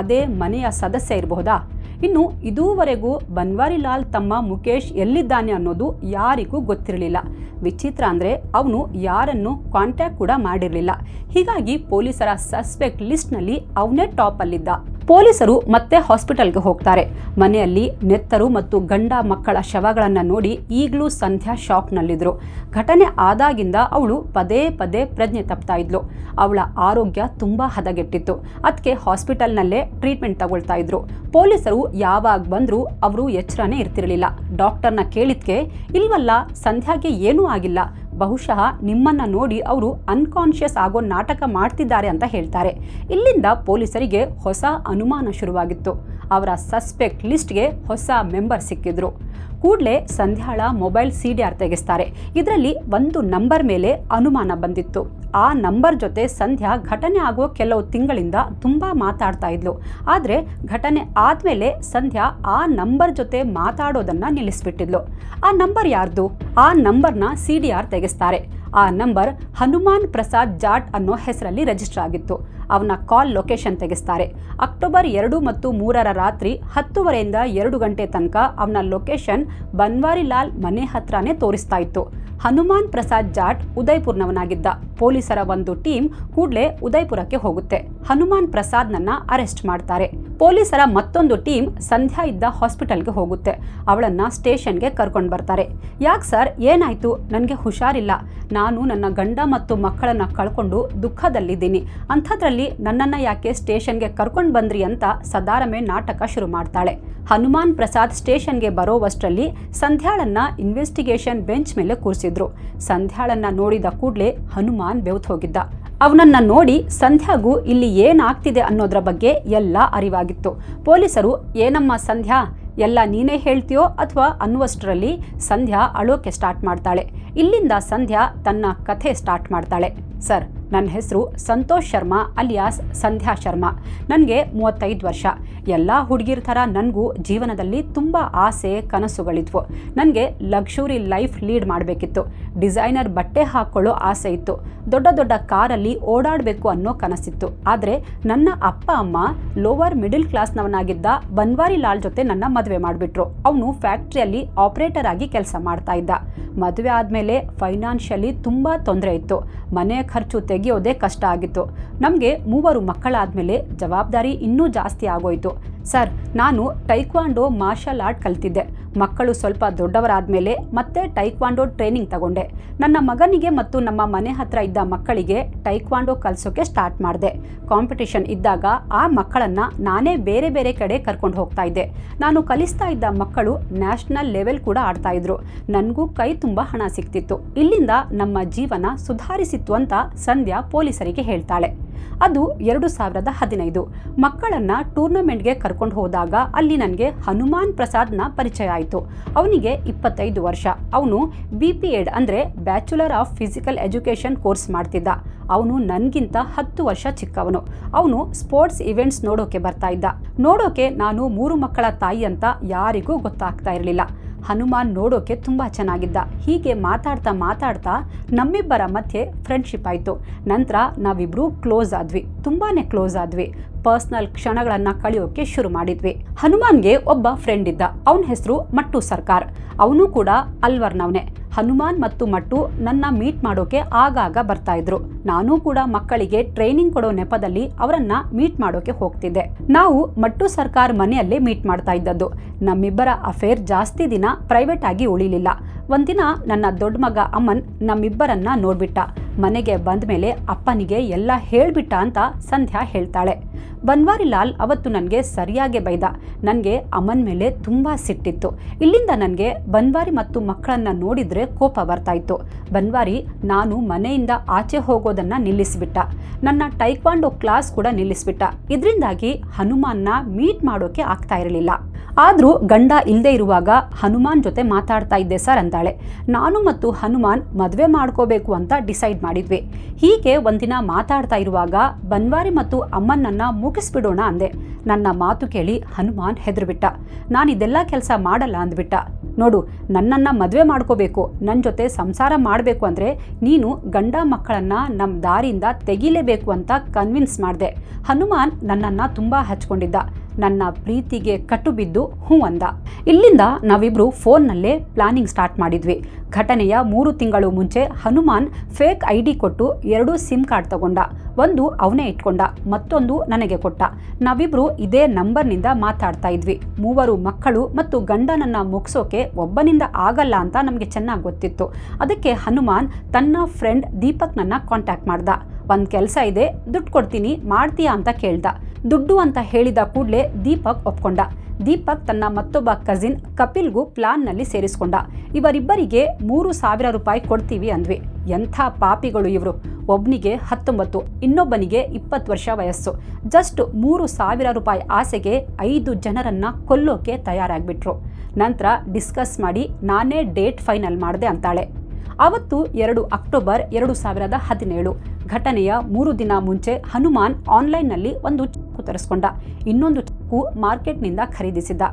ಅದೇ ಮನೆಯ ಸದಸ್ಯ ಇರಬಹುದಾ? ಇನ್ನು ಇದುವರೆಗೂ ಬನ್ವಾರಿಲಾಲ್ ತಮ್ಮ ಮುಕೇಶ್ ಎಲ್ಲಿದ್ದಾನೆ ಅನ್ನೋದು ಯಾರಿಗೂ ಗೊತ್ತಿರಲಿಲ್ಲ. ವಿಚಿತ್ರ ಅಂದರೆ ಅವನು ಯಾರನ್ನು ಕಾಂಟ್ಯಾಕ್ಟ್ ಕೂಡ ಮಾಡಿರಲಿಲ್ಲ. ಹೀಗಾಗಿ ಪೊಲೀಸರ ಸಸ್ಪೆಕ್ಟ್ ಲಿಸ್ಟ್ನಲ್ಲಿ ಅವನೇ ಟಾಪಲ್ಲಿದ್ದ. ಪೊಲೀಸರು ಮತ್ತೆ ಹಾಸ್ಪಿಟಲ್ಗೆ ಹೋಗ್ತಾರೆ. ಮನೆಯಲ್ಲಿ ನೆತ್ತರು ಮತ್ತು ಗಂಡ ಮಕ್ಕಳ ಶವಗಳನ್ನು ನೋಡಿ ಈಗಲೂ ಸಂಧ್ಯಾ ಶಾಕ್ನಲ್ಲಿದ್ರು. ಘಟನೆ ಆದಾಗಿಂದ ಅವಳು ಪದೇ ಪದೇ ಪ್ರಜ್ಞೆ ತಪ್ತಾ ಇದ್ಲು. ಅವಳ ಆರೋಗ್ಯ ತುಂಬ ಹದಗೆಟ್ಟಿತ್ತು. ಅದಕ್ಕೆ ಹಾಸ್ಪಿಟಲ್ನಲ್ಲೇ ಟ್ರೀಟ್ಮೆಂಟ್ ತಗೊಳ್ತಾ ಇದ್ರು. ಪೊಲೀಸರು ಯಾವಾಗ ಬಂದರೂ ಅವರು ಎಚ್ಚರನೇ ಇರ್ತಿರಲಿಲ್ಲ. ಡಾಕ್ಟರ್ನ ಕೇಳಿದ್ಕೆ, ಇಲ್ವಲ್ಲ, ಸಂಧ್ಯಾಗೆ ಏನೂ ಆಗಿಲ್ಲ, ಬಹುಶಃ ನಿಮ್ಮನ್ನ ನೋಡಿ ಅವರು ಅನ್ಕಾನ್ಷಿಯಸ್ ಆಗೋ ನಾಟಕ ಮಾಡ್ತಿದ್ದಾರೆ ಅಂತ ಹೇಳ್ತಾರೆ. ಇಲ್ಲಿಂದ ಪೊಲೀಸರಿಗೆ ಹೊಸ ಅನುಮಾನ ಶುರುವಾಗಿತ್ತು. ಅವರ ಸಸ್ಪೆಕ್ಟ್ ಲಿಸ್ಟ್ಗೆ ಹೊಸ ಮೆಂಬರ್ ಸಿಕ್ಕಿದ್ರು. ಕೂಡಲೇ ಸಂಧ್ಯಾಳ ಮೊಬೈಲ್ CDR ತೆಗೆಸ್ತಾರೆ. ಇದರಲ್ಲಿ ಒಂದು ನಂಬರ್ ಮೇಲೆ ಅನುಮಾನ ಬಂದಿತ್ತು. ಆ ನಂಬರ್ ಜೊತೆ ಸಂಧ್ಯಾ ಘಟನೆ ಆಗೋ ಕೆಲವು ತಿಂಗಳಿಂದ ತುಂಬ ಮಾತಾಡ್ತಾ ಇದ್ಲು. ಆದರೆ ಘಟನೆ ಆದಮೇಲೆ ಸಂಧ್ಯಾ ಆ ನಂಬರ್ ಜೊತೆ ಮಾತಾಡೋದನ್ನು ನಿಲ್ಲಿಸ್ಬಿಟ್ಟಿದ್ಲು. ಆ ನಂಬರ್ ಯಾರ್ದು? ಆ ನಂಬರ್ನ CDR ತೆಗೆಸ್ತಾರೆ. ಆ ನಂಬರ್ ಹನುಮಾನ್ ಪ್ರಸಾದ್ ಜಾಟ್ ಅನ್ನೋ ಹೆಸರಲ್ಲಿ ರಿಜಿಸ್ಟರ್ ಆಗಿತ್ತು. ಅವನ ಕಾಲ್ ಲೊಕೇಶನ್ ತೆಗೆಸ್ತಾರೆ. ಅಕ್ಟೋಬರ್ 2 ಮತ್ತು 3 ರಾತ್ರಿ 10:30ಯಿಂದ 2 ಗಂಟೆ ತನಕ ಅವನ ಲೊಕೇಶನ್ ಬನ್ವಾರಿಲಾಲ್ ಮನೆ ಹತ್ರನೇ ತೋರಿಸ್ತಾ ಇತ್ತು. ಹನುಮಾನ್ ಪ್ರಸಾದ್ ಜಾಟ್ ಉದಯ್ಪುರ್ನವನಾಗಿದ್ದ. ಪೊಲೀಸರ ಒಂದು ಟೀಮ್ ಕೂಡಲೇ ಉದಯ್ಪುರಕ್ಕೆ ಹೋಗುತ್ತೆ. ಹನುಮಾನ್ ಪ್ರಸಾದ್ನನ್ನ ಅರೆಸ್ಟ್ ಮಾಡ್ತಾರೆ. ಪೊಲೀಸರ ಮತ್ತೊಂದು ಟೀಮ್ ಸಂಧ್ಯಾ ಇದ್ದ ಹಾಸ್ಪಿಟಲ್ಗೆ ಹೋಗುತ್ತೆ. ಅವಳನ್ನ ಸ್ಟೇಷನ್ಗೆ ಕರ್ಕೊಂಡು ಬರ್ತಾರೆ. ಯಾಕೆ ಸರ್, ಏನಾಯ್ತು? ನನಗೆ ಹುಷಾರಿಲ್ಲ, ನಾನು ನನ್ನ ಗಂಡ ಮತ್ತು ಮಕ್ಕಳನ್ನ ಕಳ್ಕೊಂಡು ದುಃಖದಲ್ಲಿದ್ದೀನಿ, ಅಂಥದ್ರಲ್ಲಿ ನನ್ನನ್ನು ಯಾಕೆ ಸ್ಟೇಷನ್ಗೆ ಕರ್ಕೊಂಡು ಬಂದ್ರಿ ಅಂತ ಸದಾರಮೆ ನಾಟಕ ಶುರು ಮಾಡ್ತಾಳೆ. ಹನುಮಾನ್ ಪ್ರಸಾದ್ ಸ್ಟೇಷನ್ಗೆ ಬರೋವಷ್ಟರಲ್ಲಿ ಸಂಧ್ಯಾಳನ್ನ ಇನ್ವೆಸ್ಟಿಗೇಷನ್ ಬೆಂಚ್ ಮೇಲೆ ಕೂರಿಸಿದ್ರು. ಸಂಧ್ಯಾಳನ್ನ ನೋಡಿದ ಕೂಡಲೇ ಹನುಮಾನ್ ಬೆವ್ತು ಹೋಗಿದ್ದ. ಅವನನ್ನ ನೋಡಿ ಸಂಧ್ಯಾಗೂ ಇಲ್ಲಿ ಏನಾಗ್ತಿದೆ ಅನ್ನೋದ್ರ ಬಗ್ಗೆ ಎಲ್ಲ ಅರಿವಾಗಿತ್ತು. ಪೊಲೀಸರು, ಏನಮ್ಮ ಸಂಧ್ಯಾ, ಎಲ್ಲ ನೀನೇ ಹೇಳ್ತೀಯೋ ಅಥವಾ ಅನ್ನುವಷ್ಟರಲ್ಲಿ ಸಂಧ್ಯಾ ಅಳೋಕೆ ಸ್ಟಾರ್ಟ್ ಮಾಡ್ತಾಳೆ. ಇಲ್ಲಿಂದ ಸಂಧ್ಯಾ ತನ್ನ ಕಥೆ ಸ್ಟಾರ್ಟ್ ಮಾಡ್ತಾಳೆ. ಸರ್, ನನ್ನ ಹೆಸರು ಸಂತೋಷ್ ಶರ್ಮಾ ಅಲಿಯಾಸ್ ಸಂಧ್ಯಾ ಶರ್ಮಾ. ನನಗೆ 35 ವರ್ಷ. ಎಲ್ಲ ಹುಡುಗಿರ ಥರ ನನಗೂ ಜೀವನದಲ್ಲಿ ತುಂಬ ಆಸೆ ಕನಸುಗಳಿದ್ವು. ನನಗೆ ಲಕ್ಸುರಿ ಲೈಫ್ ಲೀಡ್ ಮಾಡಬೇಕಿತ್ತು. ಡಿಸೈನರ್ ಬಟ್ಟೆ ಹಾಕ್ಕೊಳ್ಳೋ ಆಸೆ ಇತ್ತು. ದೊಡ್ಡ ದೊಡ್ಡ ಕಾರಲ್ಲಿ ಓಡಾಡಬೇಕು ಅನ್ನೋ ಕನಸಿತ್ತು. ಆದರೆ ನನ್ನ ಅಪ್ಪ ಅಮ್ಮ ಲೋವರ್ ಮಿಡಿಲ್ ಕ್ಲಾಸ್ನವನಾಗಿದ್ದ ಬನ್ವಾರಿಲಾಲ್ ಜೊತೆ ನನ್ನ ಮದುವೆ ಮಾಡಿಬಿಟ್ರು. ಅವನು ಫ್ಯಾಕ್ಟ್ರಿಯಲ್ಲಿ ಆಪರೇಟರ್ ಆಗಿ ಕೆಲಸ ಮಾಡ್ತಾ ಇದ್ದ. ಮದುವೆ ಆದಮೇಲೆ ಫೈನಾನ್ಷಿಯಲಿ ತುಂಬ ತೊಂದರೆ ಇತ್ತು. ಮನೆ ಖರ್ಚು ತೆಗೆಯೋದೇ ಕಷ್ಟ ಆಗಿತ್ತು. ನಮಗೆ 3 ಮಕ್ಕಳಾದಮೇಲೆ ಜವಾಬ್ದಾರಿ ಇನ್ನೂ ಜಾಸ್ತಿ ಆಗೋಯಿತು. ಸರ್, ನಾನು ಟೈಕ್ವಾಂಡೋ ಮಾರ್ಷಲ್ ಆರ್ಟ್ ಕಲ್ತಿದ್ದೆ. ಮಕ್ಕಳು ಸ್ವಲ್ಪ ದೊಡ್ಡವರಾದ್ಮೇಲೆ ಮತ್ತೆ ಟೈಕ್ವಾಂಡೋ ಟ್ರೈನಿಂಗ್ ತಗೊಂಡೆ. ನನ್ನ ಮಗನಿಗೆ ಮತ್ತು ನಮ್ಮ ಮನೆ ಹತ್ರ ಇದ್ದ ಮಕ್ಕಳಿಗೆ ಟೈಕ್ವಾಂಡೋ ಕಲಿಸೋಕೆ ಸ್ಟಾರ್ಟ್ ಮಾಡಿದೆ. ಕಾಂಪಿಟಿಷನ್ ಇದ್ದಾಗ ಆ ಮಕ್ಕಳನ್ನು ನಾನೇ ಬೇರೆ ಬೇರೆ ಕಡೆ ಕರ್ಕೊಂಡು ಹೋಗ್ತಾ ಇದ್ದೆ. ನಾನು ಕಲಿಸ್ತಾ ಇದ್ದ ಮಕ್ಕಳು ನ್ಯಾಷನಲ್ ಲೆವೆಲ್ ಕೂಡ ಆಡ್ತಾ ಇದ್ರು. ನನಗೂ ಕೈ ತುಂಬ ಹಣ ಸಿಗ್ತಿತ್ತು. ಇಲ್ಲಿಂದ ನಮ್ಮ ಜೀವನ ಸುಧಾರಿಸಿತ್ತು ಅಂತ ಸಂಧ್ಯಾ ಪೊಲೀಸರಿಗೆ ಹೇಳ್ತಾಳೆ. ಅದು 2015. ಮಕ್ಕಳನ್ನ ಟೂರ್ನಮೆಂಟ್ಗೆ ಕರ್ಕೊಂಡು ಹೋದಾಗ ಅಲ್ಲಿ ನನಗೆ ಹನುಮಾನ್ ಪ್ರಸಾದ್ನ ಪರಿಚಯ ಆಯಿತು. ಅವನಿಗೆ 25 ವರ್ಷ. ಅವನು BPEd ಅಂದರೆ bachelor of physical education course ಮಾಡ್ತಿದ್ದ. ಅವನು ನನಗಿಂತ 10 ವರ್ಷ ಚಿಕ್ಕವನು. ಅವನು ಸ್ಪೋರ್ಟ್ಸ್ ಇವೆಂಟ್ಸ್ ನೋಡೋಕೆ ಬರ್ತಾ ಇದ್ದ. ನೋಡೋಕೆ ನಾನು 3 ಮಕ್ಕಳ ತಾಯಿ ಅಂತ ಯಾರಿಗೂ ಗೊತ್ತಾಗ್ತಾ ಇರಲಿಲ್ಲ. ಹನುಮಾನ್ ನೋಡೋಕೆ ತುಂಬ ಚೆನ್ನಾಗಿದ್ದ. ಹೀಗೆ ಮಾತಾಡ್ತಾ ನಮ್ಮಿಬ್ಬರ ಮಧ್ಯೆ ಫ್ರೆಂಡ್ಶಿಪ್ ಆಯಿತು. ನಂತರ ನಾವಿಬ್ಬರು ತುಂಬಾ ಕ್ಲೋಸ್ ಆದ್ವಿ. ಪರ್ಸ್ನಲ್ ಕ್ಷಣಗಳನ್ನು ಕಳೆಯೋಕೆ ಶುರು ಮಾಡಿದ್ವಿ. ಹನುಮಾನ್ಗೆ ಒಬ್ಬ ಫ್ರೆಂಡ್ ಇದ್ದ. ಅವನ ಹೆಸರು ಮಟ್ಟು ಸರ್ಕಾರ್. ಅವನು ಕೂಡ ಅಲ್ವರ್ನವನೇ. ಹನುಮಾನ್ ಮತ್ತು ಮಟ್ಟು ನನ್ನ ಮೀಟ್ ಮಾಡೋಕೆ ಆಗಾಗ ಬರ್ತಾ ಇದ್ರು. ನಾನು ಕೂಡ ಮಕ್ಕಳಿಗೆ ಟ್ರೈನಿಂಗ್ ಕೊಡೋ ನೆಪದಲ್ಲಿ ಅವರನ್ನ ಮೀಟ್ ಮಾಡೋಕೆ ಹೋಗ್ತಿದ್ದೆ. ನಾವು ಮಟ್ಟು ಸರ್ಕಾರ್ ಮನೆಯಲ್ಲೇ ಮೀಟ್ ಮಾಡ್ತಾ ಇದ್ದದ್ದು. ನಮ್ಮಿಬ್ಬರ ಅಫೇರ್ ಜಾಸ್ತಿ ದಿನ ಪ್ರೈವೇಟ್ ಆಗಿ ಉಳಿಲಿಲ್ಲ. ಒಂದಿನ ನನ್ನ ದೊಡ್ಡ ಮಗ ಅಮನ್ ನಮ್ಮಿಬ್ಬರನ್ನ ನೋಡ್ಬಿಟ್ಟ. ಮನೆಗೆ ಬಂದ ಮೇಲೆ ಅಪ್ಪನಿಗೆ ಎಲ್ಲ ಹೇಳ್ಬಿಟ್ಟ ಅಂತ ಸಂಧ್ಯಾ ಹೇಳ್ತಾಳೆ. ಬನ್ವಾರಿಲಾಲ್ ಅವತ್ತು ನನಗೆ ಸರಿಯಾಗಿ ಬೈದ. ನನಗೆ ಅಮನ್ ಮೇಲೆ ತುಂಬ ಸಿಟ್ಟಿತ್ತು. ಇಲ್ಲಿಂದ ನನಗೆ ಬನ್ವಾರಿ ಮತ್ತು ಮಕ್ಕಳನ್ನ ನೋಡಿದ್ರೆ ಕೋಪ ಬರ್ತಾ ಇತ್ತು. ಬನ್ವಾರಿ ನಾನು ಮನೆಯಿಂದ ಆಚೆ ಹೋಗೋದನ್ನ ನಿಲ್ಲಿಸ್ಬಿಟ್ಟ. ನನ್ನ ಟೈಕ್ವಾಂಡೋ ಕ್ಲಾಸ್ ಕೂಡ ನಿಲ್ಲಿಸ್ಬಿಟ್ಟ. ಇದರಿಂದಾಗಿ ಹನುಮಾನ್ನ ಮೀಟ್ ಮಾಡೋಕೆ ಆಗ್ತಾ ಇರಲಿಲ್ಲ. ಆದರೂ ಗಂಡ ಇಲ್ಲದೆ ಇರುವಾಗ ಹನುಮಾನ್ ಜೊತೆ ಮಾತಾಡ್ತಾ ಇದ್ದೆ ಸರ್ ಅಂತಾಳೆ. ನಾನು ಮತ್ತು ಹನುಮಾನ್ ಮದುವೆ ಮಾಡ್ಕೋಬೇಕು ಅಂತ ಡಿಸೈಡ್ ಮಾಡಿದ್ವಿ. ಹೀಗೆ ಒಂದಿನ ಮಾತಾಡ್ತಾ ಇರುವಾಗ ಬನ್ವಾರಿ ಮತ್ತು ಅಮ್ಮನನ್ನ ಮುಗಿಸ್ಬಿಡೋಣ ಅಂದೆ. ನನ್ನ ಮಾತು ಕೇಳಿ ಹನುಮಾನ್ ಹೆದರ್ಬಿಟ್ಟ. ನಾನಿದೆಲ್ಲ ಕೆಲಸ ಮಾಡಲ್ಲ ಅಂದ್ಬಿಟ್ಟ. ನೋಡು, ನನ್ನನ್ನು ಮದುವೆ ಮಾಡ್ಕೋಬೇಕು, ನನ್ನ ಜೊತೆ ಸಂಸಾರ ಮಾಡಬೇಕು ಅಂದರೆ ನೀನು ಗಂಡ ಮಕ್ಕಳನ್ನು ನಮ್ಮ ದಾರಿಯಿಂದ ತೆಗಿಲೇಬೇಕು ಅಂತ ಕನ್ವಿನ್ಸ್ ಮಾಡಿದೆ. ಹನುಮಾನ್ ನನ್ನನ್ನು ತುಂಬ ಹಚ್ಕೊಂಡಿದ್ದ. ನನ್ನ ಪ್ರೀತಿಗೆ ಕಟ್ಟು ಬಿದ್ದು ಹ್ಞೂ ಅಂದ. ಇಲ್ಲಿಂದ ನಾವಿಬ್ರು ಫೋನ್ನಲ್ಲೇ ಪ್ಲಾನಿಂಗ್ ಸ್ಟಾರ್ಟ್ ಮಾಡಿದ್ವಿ. ಘಟನೆಯ 3 ತಿಂಗಳು ಮುಂಚೆ ಹನುಮಾನ್ ಫೇಕ್ ID ಕೊಟ್ಟು 2 ಸಿಮ್ ಕಾರ್ಡ್ ತಗೊಂಡ. ಒಂದು ಅವನೇ ಇಟ್ಕೊಂಡ, ಮತ್ತೊಂದು ನನಗೆ ಕೊಟ್ಟ. ನಾವಿಬ್ರು ಇದೇ ನಂಬರ್ನಿಂದ ಮಾತಾಡ್ತಾ ಇದ್ವಿ. 3 ಮಕ್ಕಳು ಮತ್ತು ಗಂಡನನ್ನ ಮುಗಿಸೋಕೆ ಒಬ್ಬನಿಂದ ಆಗಲ್ಲ ಅಂತ ನಮಗೆ ಚೆನ್ನಾಗಿ ಗೊತ್ತಿತ್ತು. ಅದಕ್ಕೆ ಹನುಮಾನ್ ತನ್ನ ಫ್ರೆಂಡ್ ದೀಪಕ್ನನ್ನ ಕಾಂಟ್ಯಾಕ್ಟ್ ಮಾಡ್ದ. ಒಂದು ಕೆಲಸ ಇದೆ, ದುಡ್ಡು ಕೊಡ್ತೀನಿ, ಮಾಡ್ತೀಯಾ ಅಂತ ಕೇಳ್ದ. ದುಡ್ಡು ಅಂತ ಹೇಳಿದ ಕೂಡಲೇ ದೀಪಕ್ ಒಪ್ಕೊಂಡ. ದೀಪಕ್ ತನ್ನ ಮತ್ತೊಬ್ಬ ಕಸಿನ್ ಕಪಿಲ್ಗೂ ಪ್ಲಾನ್ನಲ್ಲಿ ಸೇರಿಸ್ಕೊಂಡ. ಇವರಿಬ್ಬರಿಗೆ 3,000 ರೂಪಾಯಿ ಕೊಡ್ತೀವಿ ಅಂದ್ವಿ. ಎಂಥ ಪಾಪಿಗಳು ಇವರು. ಒಬ್ಬನಿಗೆ 19, ಇನ್ನೊಬ್ಬನಿಗೆ 20 ವರ್ಷ ವಯಸ್ಸು. ಜಸ್ಟ್ 3,000 ರೂಪಾಯಿ ಆಸೆಗೆ 5 ಜನರನ್ನ ಕೊಲ್ಲೋಕೆ ತಯಾರಾಗ್ಬಿಟ್ರು. ನಂತರ ಡಿಸ್ಕಸ್ ಮಾಡಿ ನಾನೇ ಡೇಟ್ ಫೈನಲ್ ಮಾಡಿದೆ ಅಂತಾಳೆ. ಅವತ್ತು 2 ಅಕ್ಟೋಬರ್ 2017. ಘಟನೆಯ 3 ದಿನ ಮುಂಚೆ ಹನುಮಾನ್ ಆನ್ಲೈನ್ನಲ್ಲಿ ಒಂದು ಚಾಕು ತರಿಸ್ಕೊಂಡ. ಇನ್ನೊಂದು ಚಾಕು ಮಾರ್ಕೆಟ್ನಿಂದ ಖರೀದಿಸಿದ್ದ.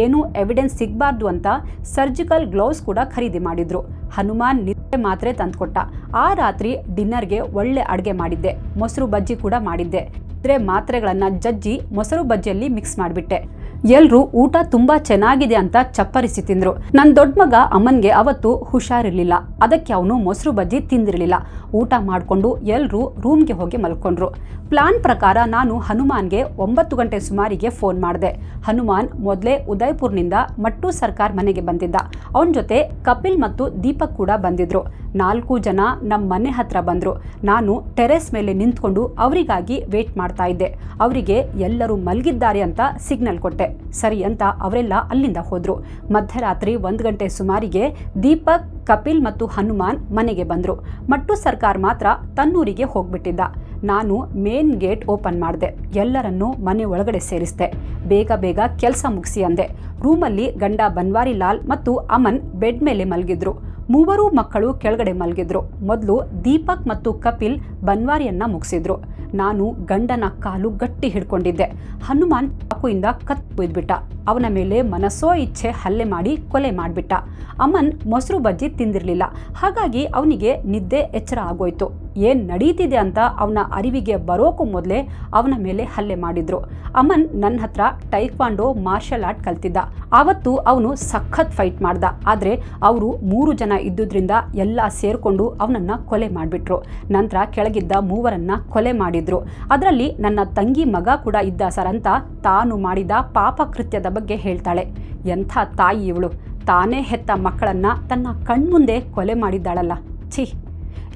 ಏನೂ ಎವಿಡೆನ್ಸ್ ಸಿಗಬಾರ್ದು ಅಂತ ಸರ್ಜಿಕಲ್ ಗ್ಲೌಸ್ ಕೂಡ ಖರೀದಿ ಮಾಡಿದ್ರು. ಹನುಮಾನ್ ನಿದ್ದೆ ಮಾತ್ರೆ ತಂದುಕೊಟ್ಟ. ಆ ರಾತ್ರಿ ಡಿನ್ನರ್ಗೆ ಒಳ್ಳೆ ಅಡುಗೆ ಮಾಡಿದ್ದೆ. ಮೊಸರು ಬಜ್ಜಿ ಕೂಡ ಮಾಡಿದ್ದೆ. ಮಾತ್ರೆಗಳನ್ನು ಜಜ್ಜಿ ಮೊಸರು ಬಜ್ಜಿಯಲ್ಲಿ ಮಿಕ್ಸ್ ಮಾಡಿಬಿಟ್ಟೆ. ಎಲ್ಲರೂ ಊಟ ತುಂಬಾ ಚೆನ್ನಾಗಿದೆ ಅಂತ ಚಪ್ಪರಿಸಿ ತಿಂದ್ರು. ನನ್ನ ದೊಡ್ಡ ಮಗ ಅಮ್ಮನ್ಗೆ ಅವತ್ತು ಹುಷಾರಿರ್ಲಿಲ್ಲ. ಅದಕ್ಕೆ ಅವನು ಮೊಸರು ಬಜ್ಜಿ ತಿಂದಿರಲಿಲ್ಲ. ಊಟ ಮಾಡಿಕೊಂಡು ಎಲ್ಲರೂ ರೂಮ್ಗೆ ಹೋಗಿ ಮಲ್ಕೊಂಡ್ರು. ಪ್ಲಾನ್ ಪ್ರಕಾರ ನಾನು ಹನುಮಾನ್ಗೆ 9 ಗಂಟೆ ಸುಮಾರಿಗೆ ಫೋನ್ ಮಾಡಿದೆ. ಹನುಮಾನ್ ಮೊದಲೇ ಉದಯ್ಪುರ್ನಿಂದ ಮಟ್ಟು ಸರ್ಕಾರ್ ಮನೆಗೆ ಬಂದಿದ್ದ. ಅವನ ಜೊತೆ ಕಪಿಲ್ ಮತ್ತು ದೀಪಕ್ ಕೂಡ ಬಂದಿದ್ರು. 4 ಜನ ನಮ್ಮ ಮನೆ ಹತ್ರ ಬಂದ್ರು. ನಾನು ಟೆರೆಸ್ ಮೇಲೆ ನಿಂತ್ಕೊಂಡು ಅವರಿಗಾಗಿ ವೇಟ್ ಮಾಡ್ತಾ ಇದ್ದೆ. ಅವರಿಗೆ ಎಲ್ಲರೂ ಮಲಗಿದ್ದಾರೆ ಅಂತ ಸಿಗ್ನಲ್ ಕೊಟ್ಟೆ. ಸರಿ ಅಂತ ಅವರೆಲ್ಲ ಅಲ್ಲಿಂದ ಹೋದ್ರು. ಮಧ್ಯರಾತ್ರಿ 1 ಗಂಟೆ ಸುಮಾರಿಗೆ ದೀಪಕ್, ಕಪಿಲ್ ಮತ್ತು ಹನುಮಾನ್ ಮನೆಗೆ ಬಂದ್ರು. ಮಟ್ಟು ಸರ್ಕಾರ್ ಮಾತ್ರ ತನ್ನೂರಿಗೆ ಹೋಗ್ಬಿಟ್ಟಿದ್ದ. ನಾನು ಮೇನ್ ಗೇಟ್ ಓಪನ್ ಮಾಡಿದೆ. ಎಲ್ಲರನ್ನೂ ಮನೆ ಒಳಗಡೆ ಸೇರಿಸಿದೆ. ಬೇಗ ಕೆಲಸ ಮುಗಿಸಿ ಅಂದೆ. ರೂಮಲ್ಲಿ ಗಂಡ ಬನ್ವಾರಿಲಾಲ್ ಮತ್ತು ಅಮನ್ ಬೆಡ್ ಮೇಲೆ ಮಲಗಿದ್ರು. 3 ಮಕ್ಕಳು ಕೆಳಗಡೆ ಮಲಗಿದ್ರು. ಮೊದಲು ದೀಪಕ್ ಮತ್ತು ಕಪಿಲ್ ಬನ್ವಾರಿಯನ್ನ ಮುಗಿಸಿದ್ರು. ನಾನು ಗಂಡನ ಕಾಲು ಗಟ್ಟಿ ಹಿಡ್ಕೊಂಡಿದ್ದೆ. ಹನುಮಾನ್ ಚಾಕುಯಿಂದ ಕತ್ತು ಇದ್ಬಿಟ್ಟ. ಅವನ ಮೇಲೆ ಮನಸ್ಸೋ ಇಚ್ಛೆ ಹಲ್ಲೆ ಮಾಡಿ ಕೊಲೆ ಮಾಡಿಬಿಟ್ಟ. ಅಮನ್ ಮೊಸರು ಬಜ್ಜಿ ತಿಂದಿರಲಿಲ್ಲ. ಹಾಗಾಗಿ ಅವನಿಗೆ ನಿದ್ದೆ ಎಚ್ಚರ ಆಗೋಯ್ತು. ಏನ್ ನಡೀತಿದೆ ಅಂತ ಅವನ ಅರಿವಿಗೆ ಬರೋಕ್ಕೂ ಮೊದಲೇ ಅವನ ಮೇಲೆ ಹಲ್ಲೆ ಮಾಡಿದ್ರು. ಅಮನ್ ನನ್ನ ಹತ್ರ ಟೈಕ್ವಾಂಡೋ ಮಾರ್ಷಲ್ ಆರ್ಟ್ ಕಲ್ತಿದ್ದ. ಆವತ್ತು ಅವನು ಸಖತ್ ಫೈಟ್ ಮಾಡ್ದ. ಆದ್ರೆ ಅವರು 3 ಜನ ಇದ್ದುದ್ರಿಂದ ಎಲ್ಲ ಸೇರ್ಕೊಂಡು ಅವನನ್ನ ಕೊಲೆ ಮಾಡಿಬಿಟ್ರು. ನಂತರ ಕೆಳಗಿದ್ದ 3 ಕೊಲೆ ಮಾಡಿದ್ರು. ಅದರಲ್ಲಿ ನನ್ನ ತಂಗಿ ಮಗ ಕೂಡ ಇದ್ದ ಸರ್ ಅಂತ ತಾನು ಮಾಡಿದ ಪಾಪಕೃತ್ಯದ ಬಗ್ಗೆ ಹೇಳ್ತಾಳೆ. ಎಂಥ ತಾಯಿ ಇವಳು, ತಾನೇ ಹೆತ್ತ ಮಕ್ಕಳನ್ನ ತನ್ನ ಕಣ್ಮುಂದೆ ಕೊಲೆ ಮಾಡಿದ್ದಾಳಲ್ಲ, ಛೀ.